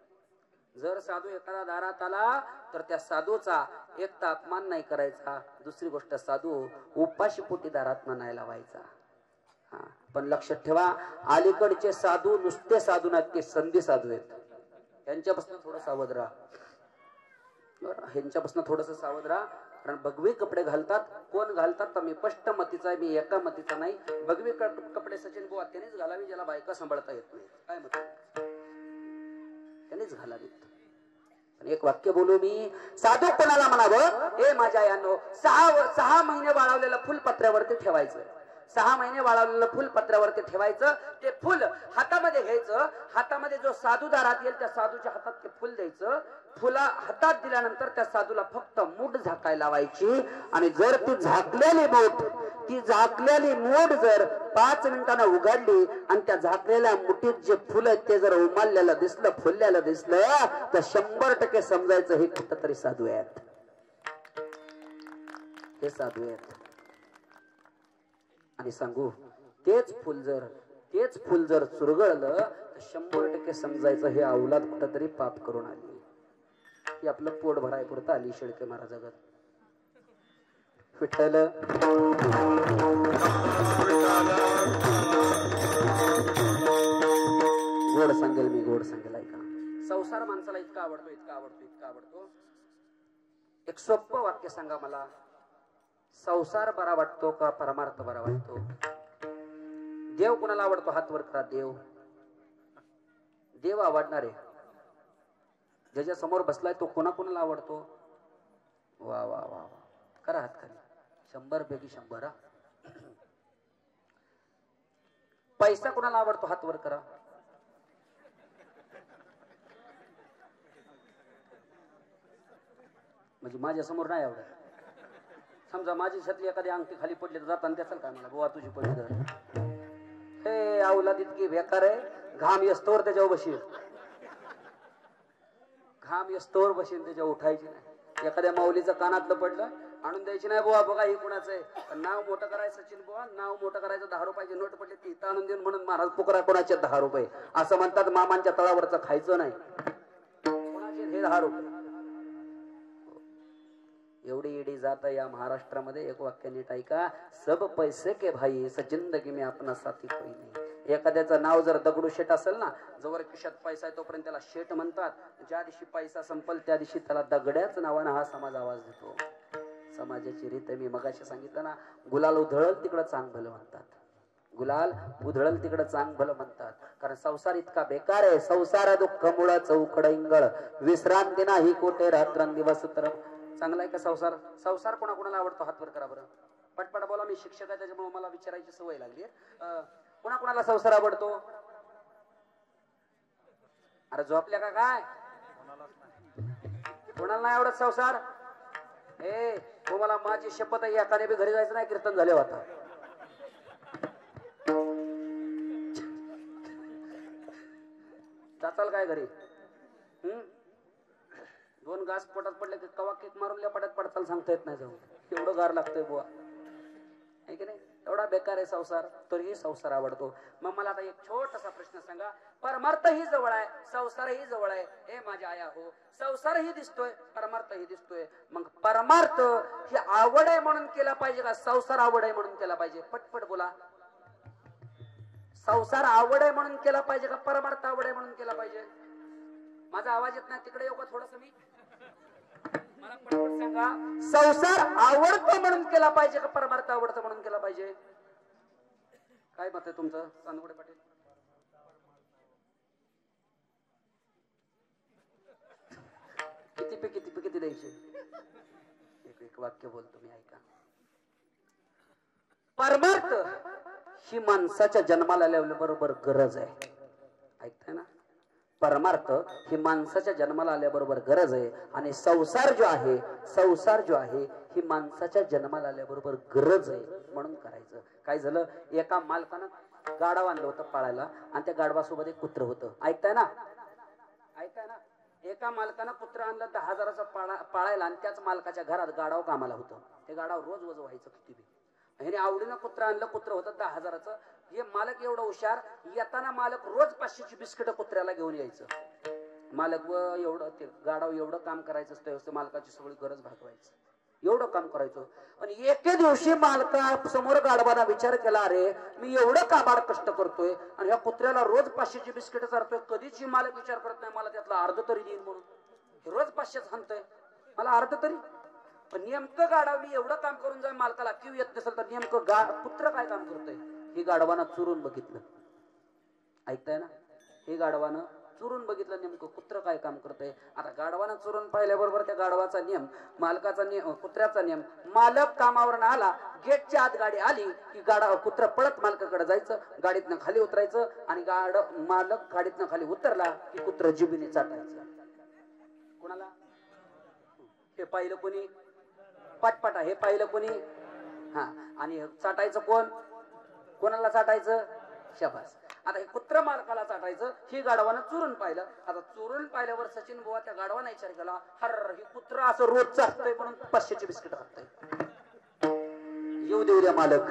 जर साधू एखादा दारात आला तर त्या साधूचा एक तर अपमान नाही करायचा, दुसरी गोष्ट साधू उपाशी पोटी दारात नाही लावायचा. पण लक्षात ठेवा, अलीकडचे साधू नुसते साधू नाहीत, ते संधी साधू आहेत. यांच्यापासून थोडं सावध राहा, ह्यांच्यापासून थोडस सावध राहा. कारण भगवे कपडे घालतात. कोण घालतात तर मी स्पष्ट मतीचा आहे, मी एका मतीचा नाही. भगवे कपडे सचिन बुवा त्यांनीच घालावी ज्याला बायका सांभाळता येत नाही. काय मत, त्यांनीच घालावीत. एक वाक्य बोलू मी, साधू कोणाला म्हणावं, ए माझ्या यानो, 6 महिने वाळवलेलं फुल पत्र्यावरती ठेवायचं. 6 महिने वाळवलेलं फुल पत्र्यावरती ठेवायचं. ते फुल हातामध्ये घ्यायचं. हातामध्ये जो साधू दारात येईल त्या साधूच्या हातात ते फुल द्यायचं. फुला हातात दिल्यानंतर त्या साधूला फक्त मूठ झाकायला लावायची. आणि जर ती झाकलेली मूठ जर 5 मिनिटांना उघडली आणि त्या झाकलेल्या मुठीत जे फुल आहेत ते जर उमाललेलं दिसलं, फुललेलं दिसलं, तर 100% समजायचं हे कुठंतरी साधू आहेत, हे साधू आहेत. आणि सांगू, तेच फुल जर चुरगळलं तर 100% समजायचं हे अवलाद कुठंतरी पाप करून आली. ही आपलं पोट भराय पुरतं आली शेळके महाराजागत. विठ्ठल गोड सांगेल मी, गोड सांगेल ऐका. संसार माणसाला इतका आवडतो, इतका आवडतो, इतका आवडतो. एक सोपं वाक्य सांगा मला, संसार बरा वाटतो का परमार्थ बरा वाटतो? देव कोणाला आवडतो? हात वर करा. देव आवडणारे ज्याच्या समोर बसलाय तो कोणाकोणाला आवडतो? वा वा वा वा, करा हात खाली. 100 पैकी 100. पैसा कोणाला आवडतो? हात वर करा. म्हणजे माझ्या समोर नाही आवडत. समजा माझी छतली एखादी अंगठी खाली पडली तर जाताना त्याचं काय मला, बुवा तुझी पडली तर हे अवलाद इतकी बेकार आहे. घाम येस्तोवर त्याच्यावर बशील, घाम येस्तोवर बशील, त्याच्यावर उठायची नाही. एखाद्या माऊलीचं कानातलं पडलं, आणून द्यायची नाही, बुवा बघा हे कुणाचं आहे. नाव मोठं करायचं सचिन बुवा, नाव मोठं करायचं. 10 रुपयाची नोट पडली ती आणून देऊन म्हणून महाराज पुकरा कोणाचे 10 रुपये असं म्हणतात. मामांच्या तळावरचं खायचं नाही, कोणाचे हे 10 रुपये. एवढी ईडी जात या महाराष्ट्रामध्ये. एक वाक्य नीट ऐका, सब पैसे के भाई इस जिंदगी में अपना साथी कोई नहीं. एखाद्याचं नाव जर दगडू शेट असेल ना, जोवर खिशात पैसा आहे तोपर्यंत त्याला शेट म्हणतात. ज्या दिवशी पैसा संपल त्या दिवशी त्याला दगड्याच नावानं हा समाज आवाज देतो. समाजाची रीत मी मगाशी सांगितलं ना, गुलाल उधळल तिकडं चांग भलं म्हणतात, गुलाल उधळल तिकडं चांग भलं म्हणतात. कारण संसार इतका बेकार आहे. संसार दुःख मुळ चौकड इंगळ, विश्रांती नाही कोठे रात्रंदिवस तर. चांगला आहे का संसार? संसार कोणाकोणाला आवडतो? हात वर करा बरं. पटपट बोला, मी शिक्षक आहे त्याच्यामुळे मला विचारायची सवय लागली. कोणाकोणाला संसार आवडतो? अरे झोपल्या का काय? कोणाला नाही आवडत संसार? ए तुम्हाला माझी शपथ आहे, एखाद्या बी घरी जायचं नाही कीर्तन झाले होता. जाचाल काय घरी? 2 घास पोटात पडले की कवा केक मारून पडत पडताल सांगता येत नाही. जाऊन एवढं गार लागतंय बुवा, आहे की नाही? एवढा बेकार आहे संसार, तरीही संसार आवडतो. मग मला आता एक छोटासा प्रश्न सांगा, परमार्थ ही जवळ आहे, संसारही जवळ आहे. हे माझ्या आया हो, संसारही दिसतोय, परमार्थही दिसतोय. मग परमार्थ ही आवड आहे म्हणून केला पाहिजे का संसार आवड आहे म्हणून केला पाहिजे? पटपट बोला. संसार आवड आहे म्हणून केला पाहिजे का परमार्थ आवड आहे म्हणून केला पाहिजे? माझा आवाज येत नाही, तिकडे येऊ का थोडस मी? मला पटपट सांगा, संसार आवडतो म्हणून केला पाहिजे का परमार्थ आवडतो म्हणून केला पाहिजे? काय मत आहे तुमचं चांदवडे पाटील? किती द्यायचे? एक वाक्य बोलतो मी, ऐका. परमार्थ ही माणसाच्या जन्माला आल्याबरोबर गरज आहे. ऐकताय ना? परमार्थ ही माणसाच्या जन्माला आल्याबरोबर गरज आहे. आणि संसार जो आहे ही माणसाच्या जन्माला आल्याबरोबर गरज आहे म्हणून करायचं. काय झालं, एका मालकानं गाढव आणलं होतं पाळायला आणि त्या गाढवासोबत एक कुत्र होतं. ऐकताय ना? एका मालकानं कुत्रा आणलं 10,000चा पाळायला आणि त्याच मालकाच्या घरात गाडाव कामाला होतं. ते गाडाव रोज वज व्हायचं किती बी. ह्याने आवडीनं कुत्रा आणलं, कुत्र होतं 10,000चं. हे मालक एवढं हुशार, येताना मालक रोज 500ची बिस्किट कुत्र्याला घेऊन यायचं. मालक व एवढं ते गाडाव एवढं काम करायचं असतं, मालकाची सगळी गरज भागवायचं, एवढं काम करायचं. आणि एके दिवशी मालका समोर गाढवाना विचार केला, अरे मी एवढं काबाड कष्ट करतोय आणि ह्या कुत्र्याला रोज 500ची बिस्किट चारतोय, कधीच मालक विचार करत नाही मला त्यातला अर्ध तरी देईन म्हणून. रोज 500 आणतोय, मला अर्ध तरी. पण नेमकं गाढव मी एवढं काम करून जाय मालकाला किव येत नसेल तर नेमकं कुत्र काय काम करतोय हे गाढवानं चुरून बघितलं. ऐकताय ना? हे गाढवानं चुरून बघितलं नेमकं कुत्र काय काम करतंय. आता गाढवानं चुरून पाहिल्याबरोबर त्या गाढवाचा नियम, मालकाचा नियम, कुत्र्याचा नियम, मालक कामावर आला, गेटच्या आत गाडी आली की कुत्र पळत मालकाकडे जायचं, गाडीतनं खाली उतरायचं आणि मालक गाडीतनं खाली उतरला की कुत्र जिबीने चाटायचं. कोणाला? हे पाहिलं कोणी? पटपटा. हे पाहिलं कोणी? हा. आणि चाटायचं कोण? कोणाला चाटायचं? शाबास. आता हे कुत्र मालकाला चाटायचं. ही गाढवानं चुरून पाहिलं. आता चुरून पाहिल्यावर सचिन बुवा त्या गाढवाने विचार केला, हर हे कुत्र असं रोज चाटतंय म्हणून 500ची बिस्किट खातंय, येऊ देऊ द्या मालक.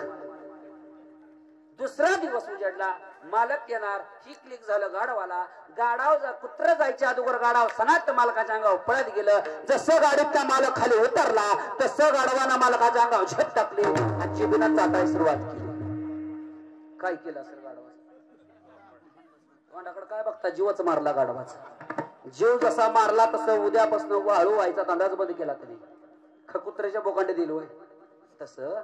दुसरा दिवस उजाडला, मालक येणार, ही क्लिक झालं गाढवाला. गाढव कुत्र जायच्या अगोदर गाढव सनात मालकाच्या अंगावर पळत गेलं. जसं गाडीत त्या मालक खाली उतरला तसं गाढवानं मालकाच्या अंगावर झेप टाकली आणि जिबीनं चाटायला सुरुवात केली. काय केलं असेल गाढवाचं? तोंडाकडे काय बघता? जीवच मारला गाढवाचा. जीव जसा मारला तसं उद्यापासून वाळू व्हायचा अंदाज बंद केला तरी कुत्र्याच्या बोकांडे दिलो. तसं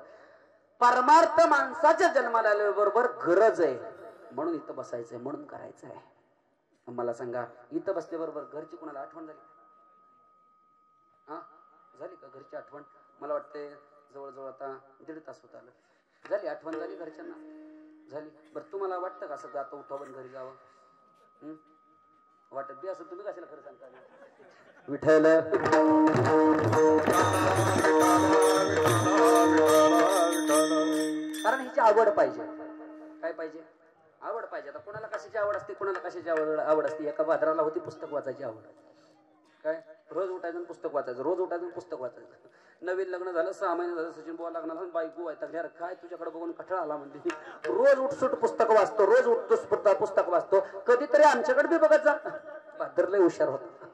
परमार्थ माणसाच्या जन्माला आल्याबरोबर गरज आहे म्हणून इथं बसायचंय, म्हणून करायचं आहे. मला सांगा, इथं बसल्याबरोबर घरची कोणाला आठवण झाली? हा, झाली का घरची आठवण? मला वाटते जवळजवळ आता 1.5 तास होत आलं. झाली आठवण? झाली घरच्यांना? झाली. बरं, तुम्हाला वाटतं का असं आता उठावं घरी जावं? वाटत बी असं, तुम्ही कशाला खरं सांगता? विठ्ठल कारण हिची आवड पाहिजे. काय पाहिजे? आवड पाहिजे. आता कोणाला कशाची आवड असते, कोणाला कशाची आवड असते. एका भाद्राला होती पुस्तक वाचायची आवड. काय रोज उठायचं पुस्तक वाचायचं, रोज उठायचं पुस्तक वाचायचं. नवीन लग्न झालं, 6 महिने झालं, सचिन बुवा लग्नाला बायको आहे काय तुझ्याकडे बघून कठळ आला म्हणते. रोज उठसूट पुस्तक वाचतो, रोज उठतोस पुस्तक वाचतो. कधीतरी आमच्याकडे बी बघत जा. बहादर लय हुशार होता.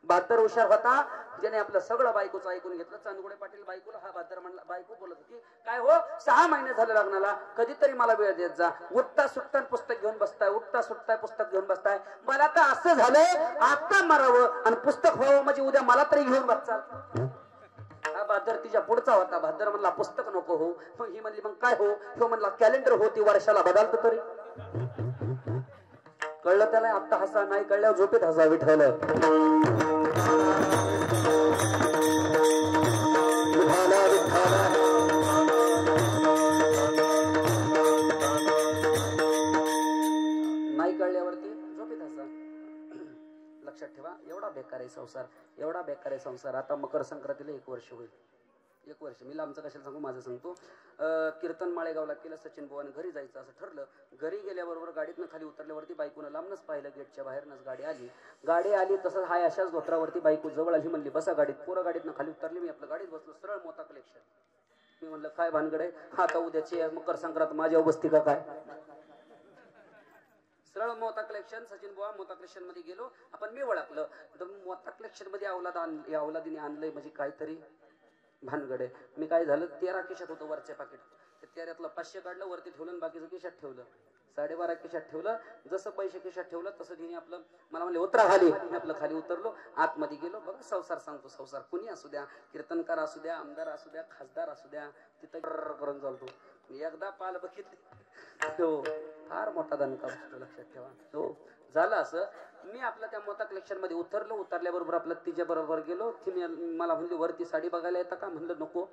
बहादर हुशार होता, ज्याने आपलं सगळं बायकोचं ऐकून घेतलं. चांदगुडे पाटील बायकोला हा बहादर म्हणला. बायको बोलत होती, काय हो 6 महिने झाले लग्नाला, कधीतरी मला वेळ देत जा. उठता सुटता पुस्तक घेऊन बसताय, उठता सुटताय पुस्तक घेऊन बसताय. मला तर असं झालंय आता मरावं आणि पुस्तक व्हावं म्हणजे उद्या मला तरी घेऊन बसचाल. हा बहादर तिच्या पुढचा होता. बहादर म्हणला पुस्तक नको हो. मग ही म्हणली मग काय हो? तो म्हणला कॅलेंडर होती वर्षाला बदलतं तरी. कळलं त्याला? आता हसा, नाही कळल्यावर झोपेत हसा. विठ्ठल नाही कळल्यावरती झोपेत हसा. लक्षात ठेवा, एवढा बेकार आहे संसार, एवढा बेकार आहे संसार. आता मकर संक्रांतीला 1 वर्ष होईल. 1 वर्ष. मी लांबचं कशाला सांगू, माझं सांगतो. कीर्तन माळेगावला केलं. सचिन बुवाने घरी जायचं असं ठरलं. घरी गेल्याबरोबर गाडीतनं खाली उतरल्यावरती बायकोनं लांबनच पाहिलं, गेटच्या बाहेरनच गाडी आली. तसंच हाय अशाच धोत्रावरती बायको जवळ आली. म्हणली बसा गाडीत. पोरं गाडीतनं खाली उतरली. मी आपलं गाडीत बसलो. सरळ मोता कलेक्शन. मी म्हणलं काय भानगड आहे? आता उद्याची मकर संक्रांत माझ्या बसती का काय? सरळ मोता कलेक्शन. सचिन बुवा मोता कलेक्शन मध्ये गेलो. आपण मी ओळखलं तर मोता कलेक्शन मध्ये अवलादीने आणलंय म्हणजे काहीतरी भानगड आहे. मी काय झालं, 13 खिशात होतं वरच्या पाकिट. ते 13तलं 500 काढलं, वरती ठेवलं आणि बाकीचं खिशात ठेवलं. 12.5 खिशात ठेवलं. जसं पैसे खिशात ठेवलं तसं तिने आपलं मला म्हणले उतरा खाली. मी आपलं खाली उतरलो, आतमध्ये गेलो. बघा संसार सांगतो, संसार कुणी असू द्या, कीर्तनकार असू द्या, आमदार असू द्या, खासदार असू द्या, तिथं करून चालतो. एकदा पाल बघितली हो, फार मोठा दणका बसतो. लक्षात ठेवा. हो, झालं असं. मी आपलं त्या मोता कलेक्शन मध्ये उतरलो. उतरल्याबरोबर आपलं तिच्या बरोबर गेलो. तिने मला म्हणली वरती साडी बघायला येतं का? म्हणलं नको.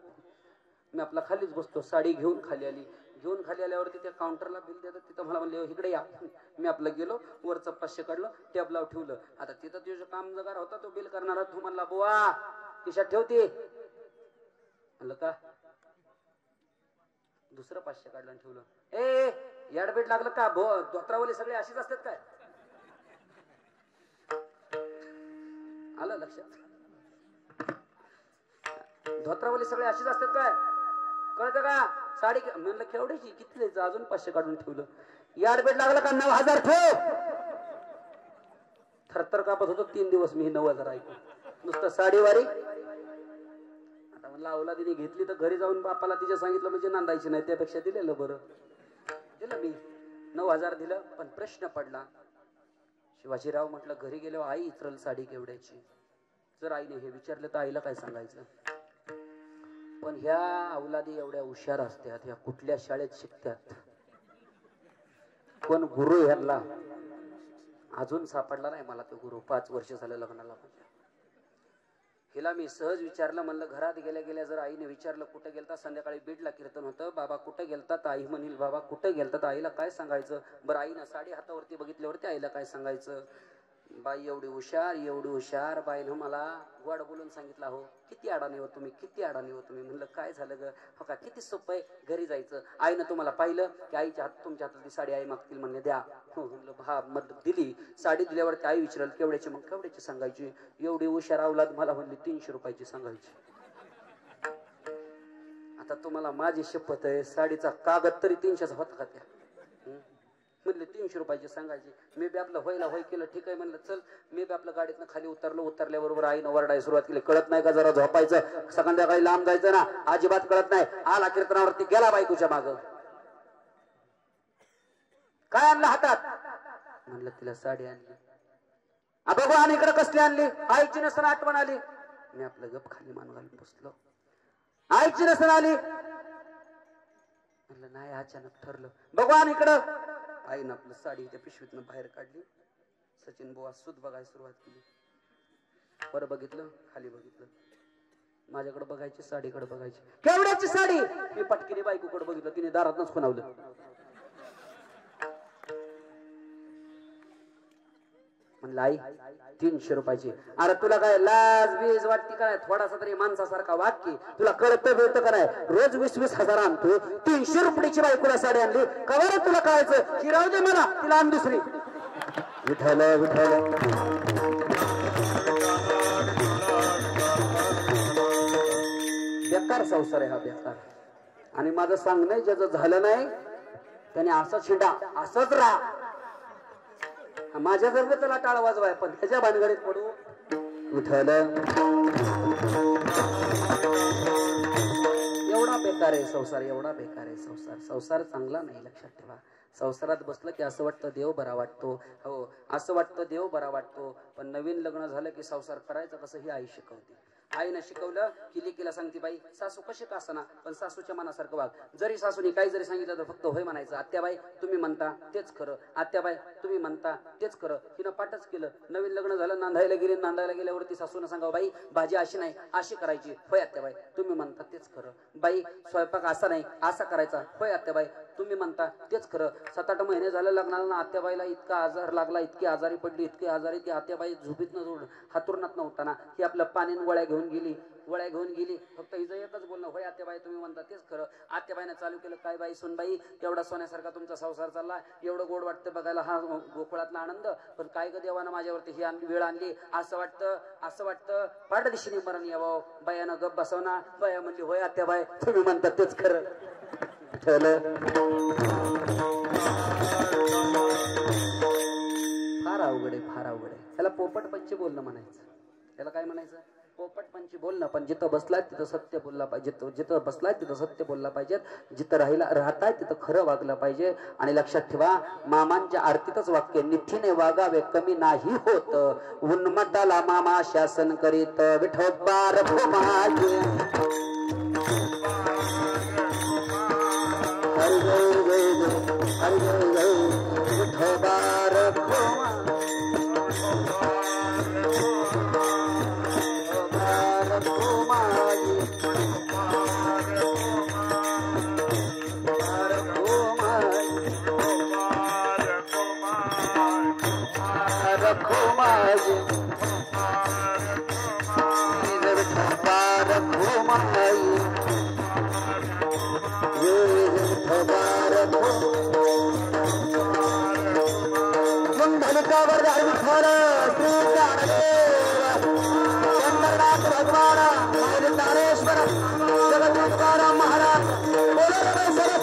मी आपला खालीच बसतो. साडी घेऊन खाली आली. घेऊन खाली आल्यावरती त्या काउंटरला बिल देतात. तिथं मला म्हणले इकडे या. मी आपलं गेलो, वरचं 500 काढलं, टेबलावर ठेवलं. आता तिथं तुझं कामगार होता, तो बिल करणारा. तो म्हणला बुवा खिशात ठेवते. म्हणलं का? दुसरं 500 काढलं आणि ठेवलं. ए याडबीड लागलं का? धोत्रावली सगळे अशीच असतात काय? आलं लक्षात? धोत्रावली सगळे अशीच असतात काय कळतं का? साडी म्हणलं केवढीची किती द्यायचं अजून 500 काढून ठेवलं. याडबेट लागला का 9000 ठेव. थरथर कापत होतो 3 दिवस मी 9000 ऐकून नुसतं साडीवारी. आता म्हणलं अवलादीने घेतली तर घरी जाऊन बापाला तिच्या सांगितलं म्हणजे नांदायची नाही त्यापेक्षा दिलेलं बरं. दिलं मी 9000 दिलं. पण प्रश्न पडला शिवाजीराव म्हटलं घरी गेलो आई इचरल साडी केवढ्याची. जर आईने हे विचारलं तर आईला काय सांगायचं. पण ह्या अवलादी एवढ्या हुशार असतात. ह्या कुठल्या शाळेत शिकतात कोण गुरु ह्यांना अजून सापडला नाही मला तो गुरु. 5 वर्ष झालं लग्नाला. हिला मी सहज विचारलं म्हणलं घरात गेल्या गेल्या जर आईने विचारलं कुठे गेलता. संध्याकाळी बीडला कीर्तन होतं. बाबा कुठे गेलता तर आई म्हणील बाबा कुठे गेलता तर आईला काय सांगायचं. बरं आईनं साडी हातावरती बघितल्यावरती आईला काय सांगायचं. बाई एवढी हुशार बाईनं मला गोड बोलून सांगितलं हो किती अडाणी हो तुम्ही किती अडाणी हो तुम्ही. म्हणलं काय झालं ग. हो का किती सोपं आहे घरी जायचं. आईनं तुम्हाला पाहिलं की आईच्या हात तुमच्या हातातली साडी आई मागतील म्हणले द्या. हो म्हणलं हा मग दिली. साडी दिल्यावरती आई विचारल केवढ्याची. मग केवढ्याची सांगायची. एवढी हुशार अवलाद मला म्हणली 300 रुपयाची सांगायची. आता तुम्हाला माझी शपथ आहे साडीचा कागद तरी 300चा होता का त्या. म्हणले 300 रुपयाची सांगायची. मी बी आपलं होयला होय केलं ठीक आहे म्हणलं चल. मी बी आपलं गाडीतनं खाली उतरलो. उतरल्याबरोबर आईनं वरडायला सुरुवात केली. कळत नाही का जरा झोपायचं संध्याकाळी लांब जायचं ना. अजिबात कळत नाही. आला कीर्तनावरती गेला बायकोच्या माग. काय आणलं हातात. म्हणलं तिला साडी आणली. बघू आणि इकडे कसली आणली. आईची नसन आठवण आली. मी आपलं गप खाली मान घालून बसलो. आईची नसन आली. म्हणलं नाही अचानक ठरलं. बघू आणि इकडं. आईनं आपलं साडी त्या पिशवीतनं बाहेर काढली. सचिन बुवा सूद बघायला सुरुवात केली. वर बघितलं खाली बघितलं. माझ्याकडे बघायची साडीकडे बघायची. केवढ्याची साडी. मी पटकीने बायकोकडे बघितलं. तिने दारातच खुणावलं. म्हणलं आई 300 रुपयाची. अरे तुला काय लाज बीज वाटते काय. थोडासा तरी माणसासारखा वाक्य तुला कळत मिळतं का नाही. रोज 20-20 हजार आणतो. 300 रुपयाची बायकोला साडी आणली का बरं तुला कळायचं की राहू दे मला तिला आण दुसरी. विठ्ठल विठ्ठल बेकार संसार आहे हा बेकार. आणि माझं सांगणं ज्याचं झालं नाही त्याने असं शिडा असंच राहा. माझ्या जर त्याला टाळ वाजवाय पण त्याच्या भानगडीत पडू. विठ्ठल एवढा बेकार आहे संसार. एवढा बेकार आहे संसार. संसार चांगला नाही लक्षात ठेवा. संसारात बसलं की असं वाटतं देव बरा वाटतो. हो असं वाटतं देव बरा वाटतो. पण नवीन लग्न झालं की संसार करायचं कसं ही आई शिकवते. आईनं शिकवलं की लेकीला सांगते बाई सासू कशी का असना पण सासूच्या मनासारखं वाग. जरी सासूने काही जरी सांगितलं तर फक्त होय म्हणायचं. आत्याबाई तुम्ही म्हणता तेच खरं. आत्याबाई तुम्ही म्हणता तेच खरं. हिनं पाठच केलं. नवीन लग्न झालं नांदायला गेली. नांदायला गेल्यावरती सासूनं सांगावं बाई भाजी अशी नाही अशी करायची. होय आत्याबाई तुम्ही म्हणता तेच खरं. बाई स्वयंपाक असा नाही असा करायचा. होय आत्याबाई तुम्ही म्हणता तेच खरं. 7-8 महिने झालं लग्नाला ना आत्याबाईला इतका आजार लागला. इतकी आजारी पडली इतकी आजारी ती आत्याबाई झोपीतनं हातुरणात नव्हताना ही आपल्या पाण्यान वळ्या घेऊन गेली. फक्त हिचं एकच बोलणं होय आत्याबाई तुम्ही म्हणता तेच खरं. आत्याबाईनं चालू केलं काय बाई सुनबाई एवढा सोन्यासारखा तुमचा संसार चालला. एवढं गोड वाटतं बघायला हा गोकुळातला आनंद. पण काय ग देवानं माझ्यावरती ही वेळ आणली. असं वाटतं पाठ दिशेने मरण यावं. बायानं गप बसवना. बाया म्हणली होय आत्याबाई तुम्ही म्हणता तेच खरं. फार अवघड आहे फार अवघड आहे. त्याला पोपट पंची बोलणं म्हणायचं. त्याला काय म्हणायचं पोपट पंची बोलणं. पण जिथं बसलाय तिथं सत्य बोलला पाहिजे. जिथं बसलाय तिथं सत्य बोलला पाहिजे. जिथं राहताय तिथं खरं वागलं पाहिजे. आणि लक्षात ठेवा मामांच्या आरतीतच वाक्य निठीने वागावे कमी नाही होत. उन्मत्ताला मामा शासन करीत. विठोबा रघुमाई हरि विठोबा रघुमाई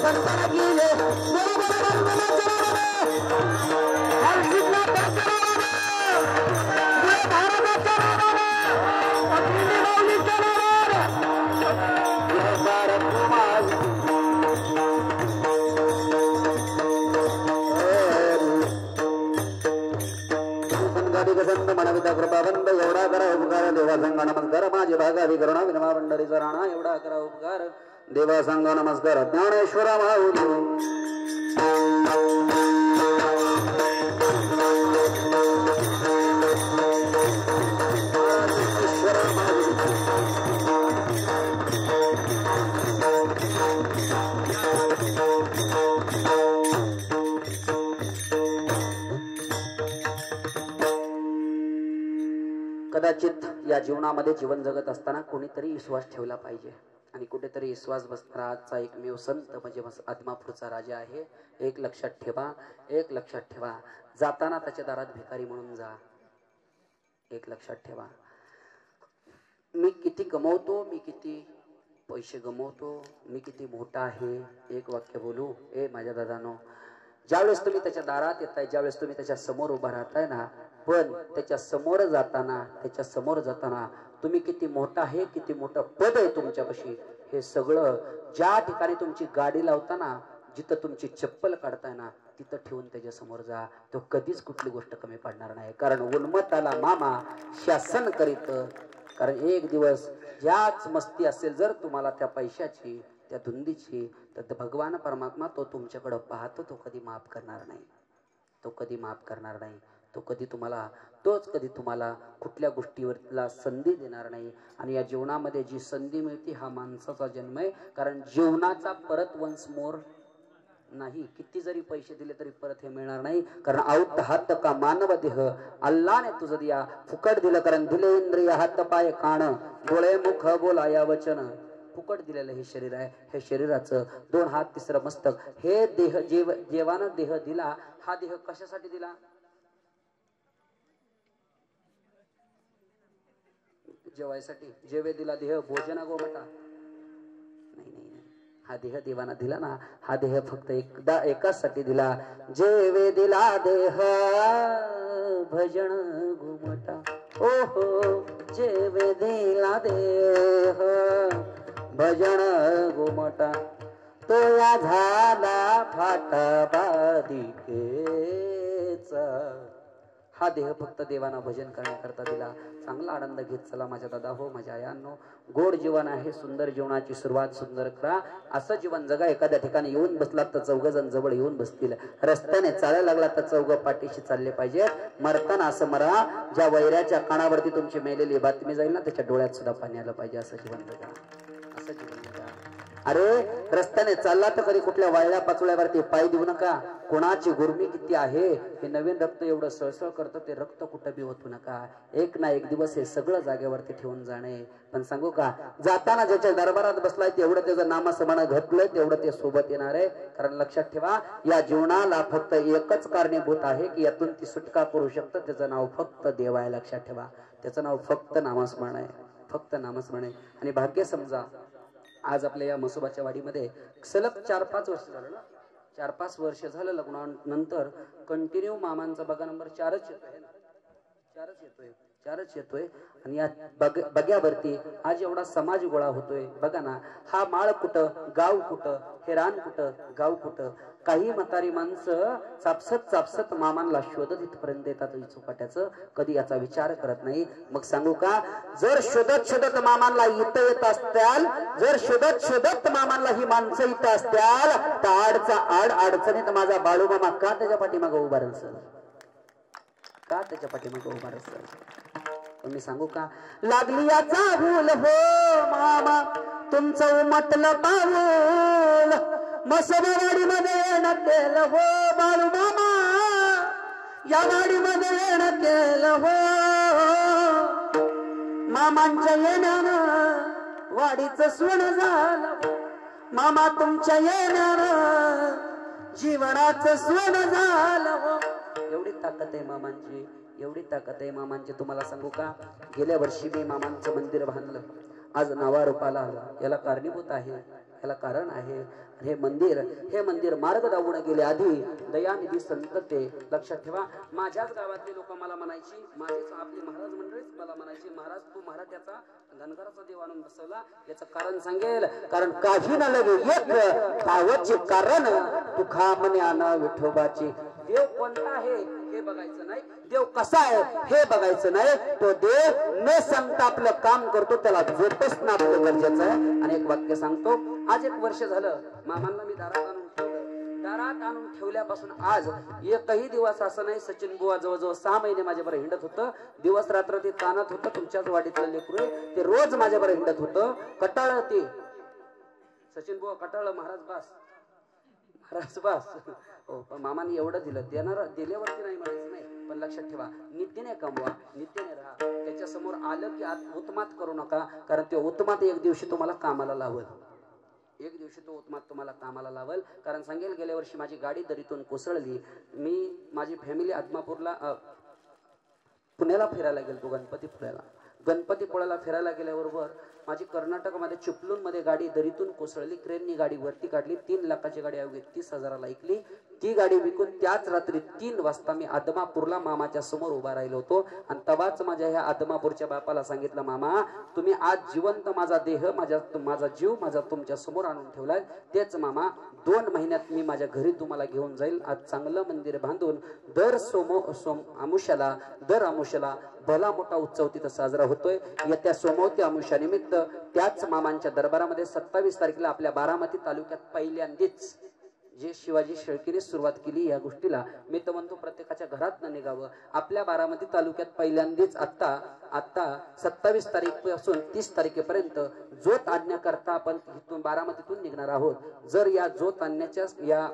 संतान गेले मनविता कृपाबंद एवढा करा उपकार देवा संघ नमस्कार माझे भागावी करुणा विनमा पंढरीचा राणा एवढा करा उपकार देवा संघ नमस्कार ज्ञानेश्वर माऊली कदाचित या जीवनामध्ये जीवन जगत असताना कोणीतरी विश्वास ठेवला पाहिजे आणि कुठेतरी विश्वास बसणारा आजचा एकमेव संत म्हणजे आदमापूरचा राजा आहे. एक लक्षात ठेवा जाताना त्याच्या दारात भिकारी म्हणून जा. एक लक्षात ठेवा मी किती कमवतो, मी किती पैसे गमवतो, मी किती मोठा आहे. एक वाक्य बोलू ए माझ्या दादानो, ज्यावेळेस तुम्ही त्याच्या दारात येताय, ज्यावेळेस तुम्ही त्याच्या समोर उभा राहताय ना, पण त्याच्या समोर जाताना तुम्ही किती मोठा आहे, किती मोठं पद आहे तुमच्यापाशी, हे सगळं ज्या ठिकाणी तुमची गाडी लावताना, जिथं तुमची चप्पल काढताय ना, तिथं ठेवून त्याच्या समोर जा. तो कधीच कुठली गोष्ट कमी पडणार नाही. कारण उन्मत्ताला मामा शासन करीत. कारण एक दिवस ज्याच मस्ती असेल जर तुम्हाला त्या पैशाची, त्या धुंदीची, तर भगवान परमात्मा तो तुमच्याकडे पाहतो. तो कधी माफ करणार नाही. तोच कधी तुम्हाला कुठल्या गोष्टीवरला संधी देणार नाही. आणि या जीवनामध्ये जी संधी मिळते हा माणसाचा जन्म आहे. कारण जीवनाचा परत वन्स मोर नाही. किती जरी पैसे दिले तरी परत हे मिळणार नाही. कारण आउट हात का मानव देह अल्लाने तुझं दिया फुकट दिलं. कारण दिले इंद्रिय हात पाय कान डोळे मुख बोलाया वचन. फुकट दिलेलं हे शरीर आहे. हे शरीराचं 2 हात 3 मस्तक हे देह जेवानं देह दिला. हा देह कशासाठी दिला? जेवायसाठी. जेवे दिला देह भोजना गोमटा. नाही, हा देह देवाना दिला ना, हा देह फक्त एकासाठी दिला. जेवे दिला देह भजन घुमटा. ओहो जेवे दिला देह भजन घुमटा. तो या झाला फाटा बादिकेचा. हा देह फक्त देवाना भजन करण्याकरता दिला. चांगला आनंद घेत चला माझ्या दादा हो, माझ्या आयांनो. गोड जीवन आहे, सुंदर जीवनाची सुरुवात सुंदर करा. असं जीवन जगा. एखाद्या ठिकाणी येऊन बसलात तर 4 जण जवळ येऊन बसतील. रस्त्याने चालायला लागला तर 4 पाठीशी चालले पाहिजेत. मरताना असं मरा ज्या वैऱ्याच्या कानावरती तुमची मेलेली बातमी जाईल ना, त्याच्या डोळ्यात सुद्धा पाणी आलं पाहिजे. असं जीवन जगा. अरे रस्त्याने चालला तर कधी कुठल्या वाळल्या पाचोळ्यावरती पाय देऊ नका. कोणाची गुरमी किती आहे, हे नवीन रक्त एवढं सळसळ करतं, ते रक्त कुठं बी ओतू नका. एक ना एक दिवस हे सगळं जागेवरती ठेवून जाणे. पण सांगू का, जाताना ज्याच्या दरबारात बसलाय तेवढं त्याचं नामस्मरण घटलंय तेवढं ते सोबत येणार आहे. कारण लक्षात ठेवा या जीवनाला फक्त एकच कारणीभूत आहे की यातून ती सुटका करू शकतं. त्याचं नाव फक्त देव आहे. लक्षात ठेवा त्याचं नाव फक्त नामस्मरण आहे. फक्त नामस्मरण आहे. आणि भाग्य समजा आज आपल्या या मसोबाच्या वाडीमध्ये सलग 4-5 वर्ष झालं ना, 4-5 वर्ष झालं लग्नानंतर कंटिन्यू मामांचा बघा नंबर 4च येतोय ना, 4च येतोय. आणि या बग्यावरती आज एवढा समाज गोळा होतोय. बघा ना, हा माळ कुठं, गाव कुठं, हे रान कुठं, गाव कुठं. काही म्हातारी माणसं चापसत मामांना शोधत इथपर्यंत येतात चौपाट्याचं. कधी याचा विचार करत नाही. मग सांगू का, जर शोधत मामांना इथं येत असत्याल, जर शोधत मामांना ही माणसं इथं असत्याल, तर आड अडचणीत माझा बाळू मामा का त्याच्या पाठीमागं उभा असेल? का त्याच्या पाठीमागं उभा असेल? मी सांगू का, लागली याचा भूल हो मामा तुमचं उमटलं पाऊल. मसोबावाडीमध्ये येणं केलं हो बाळू मामा, या वाडीमध्ये येणं केलं हो. मामांच्या येण्यानं वाडीचं सोनं झालं. मामा तुमच्या येण्यानं जीवनाचं सोनं झालं हो. एवढी ताकद आहे मामांची, एवढी ताकद आहे मामांची. तुम्हाला सांगू का, गेल्या वर्षी मी मामांचं मंदिर बांधलं. आज नावा रूपाला आलं. याला कारणीभूत आहे याला कारण आहे. हे मंदिर मार्ग दावून गेले आधी दयानिधी संत ते. लक्षात ठेवा, माझ्याच गावातले लोक मला म्हणायची, माझेच आपली महाराज मंडळीच मला म्हणायची, महाराज तू मराठ्याचा धनगराचा देव आणून बसवला. याचं कारण सांगेल. कारण काही न लगे एक भावचे कारण तू खा म्हणे आना विठोबाची. देव कोणता आहे हे बघायचं नाही, देव कसा आहे हे बघायचं नाही. तो देव न सांगता आपलं काम करतो, त्याला जोपासणं आपलं गरजेचं आहे. आणि एक वाक्य सांगतो. आज 1 वर्ष झालं मामांना मी दारात आणून ठेवलं. दारात आणून ठेवल्यापासून आज एकही दिवस असं नाही. सचिन बुवा जवळजवळ 6 महिने माझ्याबरोबर हिंडत होतं. दिवस रात्र ते ताणत होतं. तुमच्याच वाडीतलं लेकरू ते रोज माझ्याबरोबर हिंडत होतं. कटाळ ते सचिन बुवा कटाळ, महाराज बास हो. पण मामाने एवढं दिलं, दिल्यावरती नाही म्हणायचं नाही. पण लक्षात ठेवा, नित्यने कमवा, नित्यने राहा. त्याच्या समोर आलं की उत्मात करू नका. कारण ते उत्मात एक दिवशी तुम्हाला कामाला लावल. एक दिवशी तो उत्मात तुम्हाला कामाला लावल. कारण सांगेल, गेल्या वर्षी माझी गाडी दरीतून कोसळली. मी माझी फॅमिली आदमापूरला पुण्याला फिरायला गेलतो. गणपतीपुळ्याला फिरायला गेल्याबरोबर माझी कर्नाटकमध्ये चिपलूणमध्ये गाडी दरीतून कोसळली. क्रेननी गाडी वरती काढली. 3 लाखाची गाडी अवघी 30,000ला ऐकली. ती गाडी विकून त्याच रात्री 3 वाजता मी आदमापूरला मामाच्या समोर उभा राहिलो होतो. आणि तवाच माझ्या ह्या आदमापूरच्या बापाला सांगितलं, मामा तुम्ही आज जिवंत माझा देह, माझा जीव माझा तुमच्या समोर आणून ठेवलाय. तेच मामा 2 महिन्यात मी माझ्या घरी तुम्हाला घेऊन जाईल. आज चांगलं मंदिर बांधून दर आमुष्याला भला मोठा उत्सव तिथं साजरा होतोय. येत्या सोमवती अमावस्या निमित्त त्याच मामांच्या दरबारामध्ये 27 तारखेला आपल्या बारामती तालुक्यात पहिल्यांदाच जे शिवाजी शेळकेने सुरुवात केली या गोष्टीला, मी तर म्हणतो प्रत्येकाच्या घरात न निघावं. आपल्या बारामती तालुक्यात पहिल्यांदाच आता 27 तारीखपासून 30 तारखेपर्यंत ज्योत आणण्याकरता आपण इथून बारामतीतून निघणार आहोत. जर या ज्योत आणण्याच्या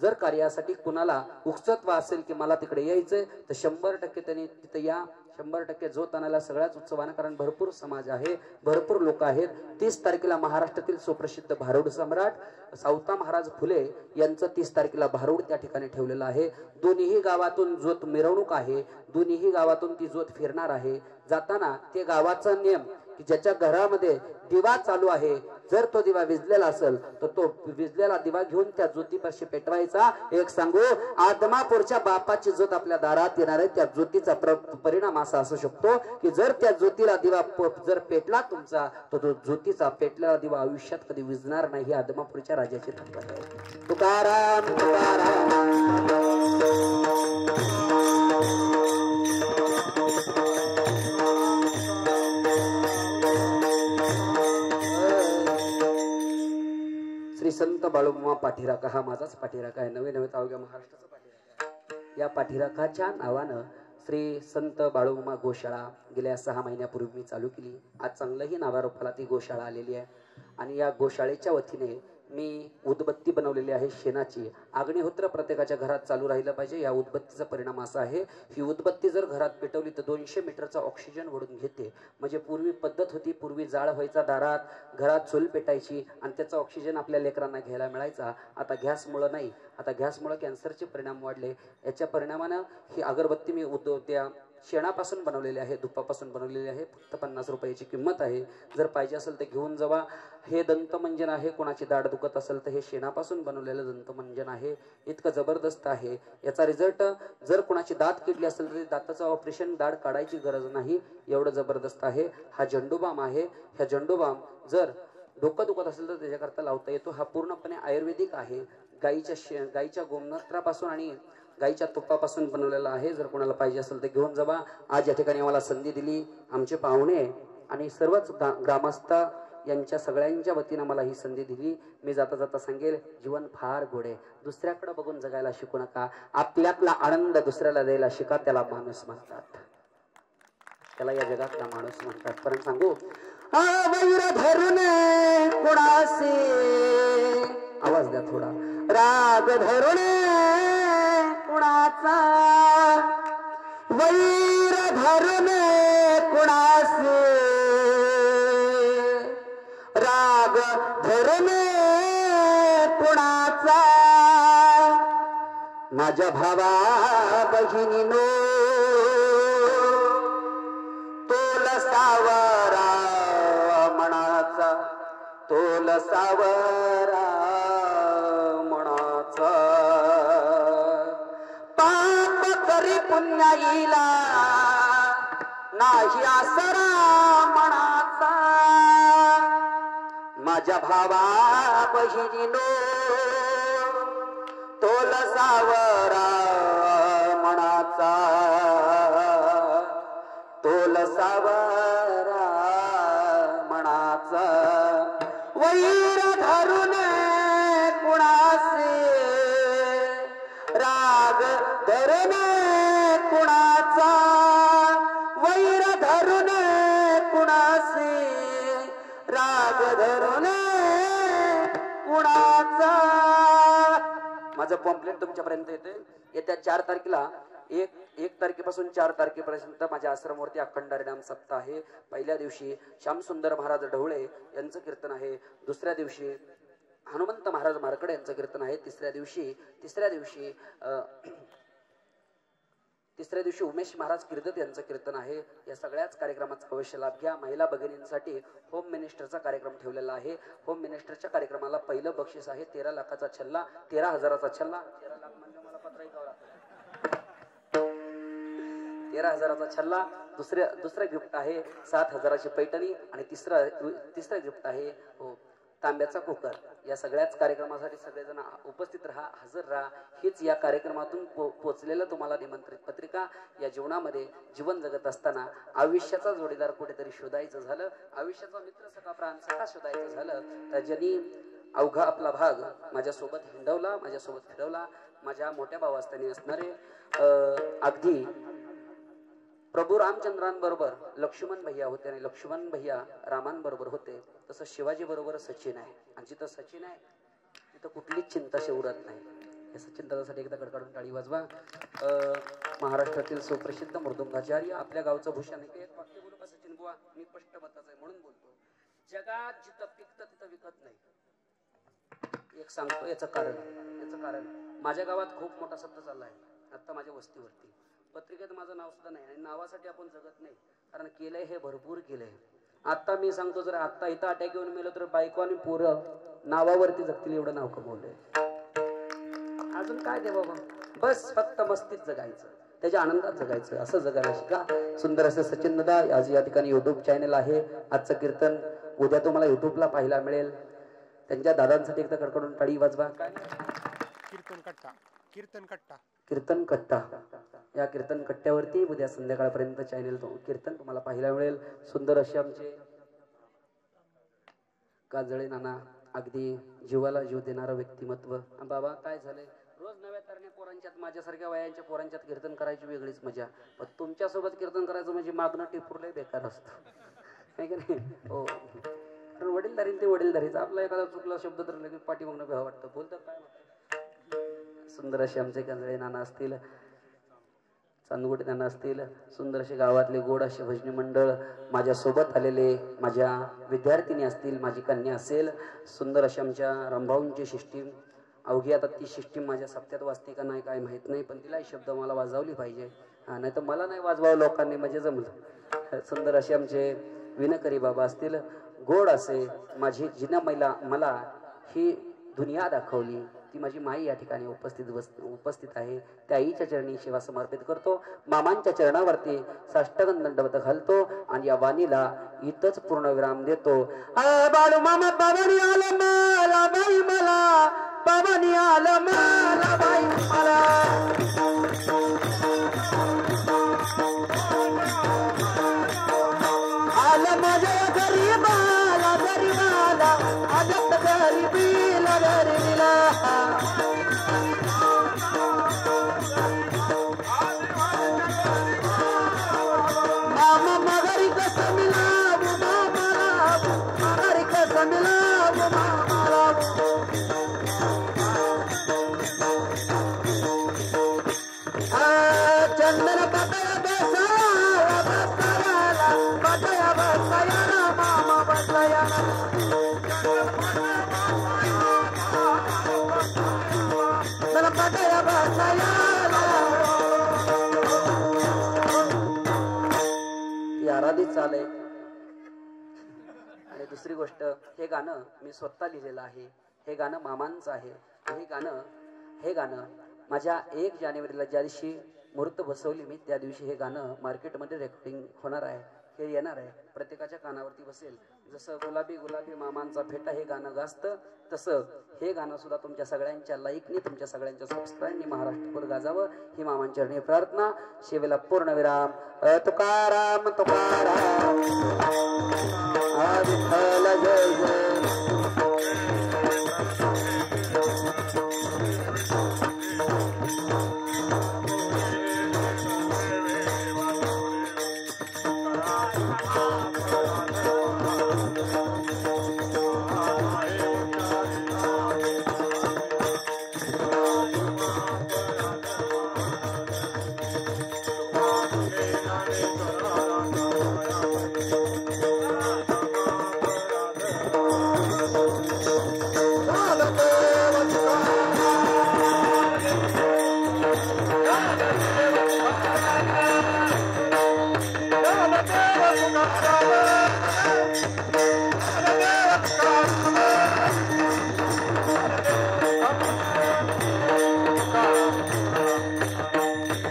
जर कार्यासाठी कुणाला उत्सुकता असेल की मला तिकडे यायचंय, तर 100% त्यांनी तिथे या. 100% ज्योत आणायला सगळ्याच उत्सवानं, कारण भरपूर समाज आहे, भरपूर लोक आहेत. 30 तारखेला महाराष्ट्रातील सुप्रसिद्ध भारूड सम्राट सावता महाराज फुले यांचं 30 तारखेला भारूड त्या ठिकाणी ठेवलेलं आहे. दोन्ही गावातून ज्योत मिरवणूक आहे. दोन्ही गावातून ती ज्योत फिरणार आहे. जाताना ते गावाचा नियम की ज्याच्या घरामध्ये दिवा चालू आहे, जर तो दिवा विजलेला असेल तर तो विजलेला दिवा घेऊन त्या ज्योतीपाशी पेटवायचा. एक सांगू, आदमापूरच्या बापाची ज्योत आपल्या दारात येणार आहे. त्या ज्योतीचा परिणाम असा असू शकतो की जर त्या ज्योतीला दिवा जर पेटला तुमचा, तर तो ज्योतीचा पेटलेला दिवा आयुष्यात कधी विजणार नाही. आदमापूरच्या राजाची ताकद आहे. तुकाराम श्री संत बाळूमामा पाठीराखा हा माझाच पाठीराखा आहे. नवे अवघ्या महाराष्ट्राचा पाठीराखा आहे. या पाठीराखाच्या नावानं श्री संत बाळूमामा गोशाळा गेल्या 6 महिन्यापूर्वी मी चालू केली. आज चांगलंही नावारूपाला ती गोशाळा आलेली आहे. आणि या गोशाळेच्या वतीने मी उदबत्ती बनवलेली आहे शेणाची. अग्निहोत्र प्रत्येकाच्या घरात चालू राहिलं पाहिजे. या उदबत्तीचा परिणाम असा आहे, ही उदबत्ती जर घरात पेटवली तर 200 मीटरचा ऑक्सिजन ओढून घेते. म्हणजे पूर्वी पद्धत होती, पूर्वी जाळ व्हायचा दारात, घरात चूल पेटायची आणि त्याचा ऑक्सिजन आपल्या लेकरांना घ्यायला मिळायचा. आता गॅसमुळं नाही, आता गॅसमुळं कॅन्सरचे परिणाम वाढले. याच्या परिणामानं ही अगरबत्ती मी त्या शेणापासून बनवलेली आहे, धुपापासून बनवलेली आहे. फक्त 50 रुपयाची किंमत आहे. जर पाहिजे असेल तर घेऊन जावा. हे दंतमंजन आहे. कोणाची दाढ दुखत असेल तर हे शेणापासून बनवलेलं दंतमंजन आहे. इतकं जबरदस्त आहे. याचा रिझल्ट, जर कोणाची दात किडली असेल तर दाताचं ऑपरेशन, दाढ काढायची गरज नाही, एवढं जबरदस्त आहे. हा झंडूबाम आहे. ह्या झंडूबाम जर डोकं दुखत असेल तर त्याच्याकरता लावता येतो. हा पूर्णपणे आयुर्वेदिक आहे. गाईच्या गोमूत्रापासून आणि गाईच्या तुपापासून बनवलेला आहे. जर कोणाला पाहिजे असेल तर घेऊन जावा. आज या ठिकाणी आम्हाला संधी दिली आमचे पाहुणे आणि सर्वच ग्रामस्थ यांच्या सगळ्यांच्या वतीनं मला ही संधी दिली. मी जाता जाता सांगेल, जीवन फार गोड आहे. दुसऱ्याकडे बघून जगायला शिकू नका. आपल्यातला आनंद दुसऱ्याला द्यायला शिका. त्याला माणूस म्हणतात. त्याला या जगातला माणूस म्हणतात. परंतु सांगू, वैर धरून कुणासे, आवाज द्या थोडा, राग धरून कुणाचा, वैर धरून कुणासे, राग धरून कुणाचा, माझ्या भावा बहिणीनो तोल सावरा मनाचा, तोल सावरा मनाचा पाप करी पुण्य येईला नाही आसरा मनाचा माझ्या भावा बहिणीनो तोल सावरा मनाचा तोल सावरा मनाचा वैर धरून कुणासे राग धरून कुणाचा वैर धरून कुणासे राग धरून कुणाचा माझं पॉम्पलेट तुमच्यापर्यंत येते येत्या 4 तारखेला एक तारखेपासून 4 तारखेपर्यंत माझ्या आश्रमवरती अखंड हरिनाम सप्ताह आहे. पहिल्या दिवशी श्यामसुंदर महाराज ढवळे यांचं कीर्तन आहे. दुसऱ्या दिवशी हनुमंत महाराज मारकडे यांचं कीर्तन आहे. तिसऱ्या दिवशी उमेश महाराज कीर्तन यांचं कीर्तन आहे. या सगळ्याच कार्यक्रमाचा अवश्य लाभ घ्या. महिला भगिनींसाठी होम मिनिस्टरचा कार्यक्रम ठेवलेला आहे. होम मिनिस्टरच्या कार्यक्रमाला पहिलं बक्षीस आहे 13 लाखाचा छल्ला, 13,000चा छल्ला. 13 लाख म्हणजे मला पत्र ऐकावं लागतं. 13,000चा छल्ला. दुसरं गिफ्ट आहे 7,000ची पैठणी आणि तिसरं गिफ्ट आहे तांब्याचा कुकर. या सगळ्याच कार्यक्रमासाठी सगळेजण उपस्थित राहा, हजर राहा. हीच या कार्यक्रमातून पोचलेलं तुम्हाला निमंत्रित पत्रिका. या जीवनामध्ये जीवन जगत असताना आयुष्याचा जोडीदार कुठेतरी शोधायचं झालं, आयुष्याचा मित्र सखा प्राण सखा शोधायचं झालं तर ज्यांनी अवघा आपला भाग माझ्यासोबत हिंडवला, माझ्यासोबत फिरवला, माझ्या मोठ्या भावास्थानी असणारे अगदी प्रभू रामचंद्रांबरोबर लक्ष्मण भैया होते आणि लक्ष्मण भैया रामांबरोबर होते. तसं शिवाजी बरोबर सचिन आहे आणि जिथं सचिन आहे तिथं कुठलीच चिंता शिवरत नाही. या सचिन दादासाठी एकदा कडकडून टाळी वाजवा. महाराष्ट्रातील सुप्रसिद्ध मृदुंगाचार्य आपल्या गावचं भूषण आहे. एक वाक्य बोलू का सचिन बुवा? मी स्पष्ट मताचं आहे म्हणून बोलतो. जगात जिथं पिकतं तिथं विकत नाही. एक सांगतो याचं कारण माझ्या गावात खूप मोठा सत्ता चालला आहे आता माझ्या वस्तीवरती. पत्रिकेत माझं नाव सुद्धा नाही आणि नावासाठी आपण जगत नाही, कारण केलंय हे भरपूर केलंय. आता मी सांगतो जर आता इथं अटॅक येऊन मेलो तर बायको आणि पोरं नावावरती जगतील एवढं नाव कमवलंय. अजून काय दे बाबा, बस फक्त मस्तीत जगायचं, त्याच्या आनंदात जगायचं, असं जगायला शिका. सुंदर असं सचिन दादा आज या ठिकाणी युट्यूब चॅनल आहे. आजचं कीर्तन उद्या तुम्हाला युट्यूबला पाहायला मिळेल. त्यांच्या दादांसाठी एकदा कडकडून टाळी वाजवा. कीर्तन कट्टा या कीर्तन कट्ट्यावरती उद्या संध्याकाळपर्यंत चॅनल कीर्तन तुम्हाला पाहायला मिळेल. सुंदर असे आमचे काजळे नाना, अगदी जीवाला जीव देणारं व्यक्तिमत्व. बाबा काय झालंय, रोज नव्या तरण्या पोरांच्यात माझ्यासारख्या वयांच्या पोरांच्यात कीर्तन करायची वेगळीच मजा, पण तुमच्यासोबत कीर्तन करायचं म्हणजे मागणं टिपूरलंय बेकार असतं, नाही का नाही? हो, कारण वडीलधारीन ते वडीलधारीच. आपला एखादा चुकला शब्द तर लगेच पाठीमागणं भ्यावं वाटतं, बोलतं काय. सुंदर असे आमचे कांजळे नाना असतील, चांदगुटे नाना असतील, सुंदर असे गावातले गोड असे भजनी मंडळ, माझ्यासोबत आलेले माझ्या विद्यार्थिनी असतील, माझी कन्या असेल, सुंदर अशी आमच्या रंभाऊंची सिस्टीम. अवघी आता ती सिस्टीम माझ्या सप्त्यात वाजते का नाही काय माहीत नाही, पण तिला शब्द मला वाजवली पाहिजे. नाही तर मला नाही वाजवावं लोकांनी म्हणजे जमलं. सुंदर असे आमचे विनकरी बाबा असतील, गोड असे माझी जिनं मला ही दुनिया दाखवली ती माझी माई या ठिकाणी उपस्थित आहे. त्या आईच्या चरणी सेवा समर्पित करतो. मामांच्या चरणावरती साष्टांग दंडवत घालतो आणि या वाणीला इथंच पूर्ण विराम देतो. बाळू मामा बाबानी आलं मला बाई मला, बाबानी आलं मला बाई मला. आलं माझ्या गरीबाला गरीबाला, आलं गरीबीला गरीबीला. मामा मगरी कसं मिळावं मामाला, मगरी कसं मिळावं मामाला. चंदन बसाया बसाया बसायाला, बसाया बसायाला मामा बसायाला. बसाया बसायाला यारादी चाले आणि दुसरी गोष्ट, हे गाणं मी स्वतः लिहिलेलं आहे. हे गाणं मामांचं आहे. हे गाणं माझ्या 1 जानेवारीला ज्या दिवशी मुहूर्त बसवली मी, त्या दिवशी हे गाणं मार्केटमध्ये रेकॉर्डिंग होणार आहे. हे येणार आहे, प्रत्येकाच्या कानावरती बसेल. जसं गुलाबी गुलाबी मामांचा फेटा हे गाणं गाजतं, तसं हे गाणं सुद्धा तुमच्या सगळ्यांच्या लाईकनी, तुमच्या सगळ्यांच्या सबस्क्राईबनी महाराष्ट्रभर गाजावं ही मामांचरणी प्रार्थना. शेवेला पूर्णविराम. तुकाराम तुकाराम.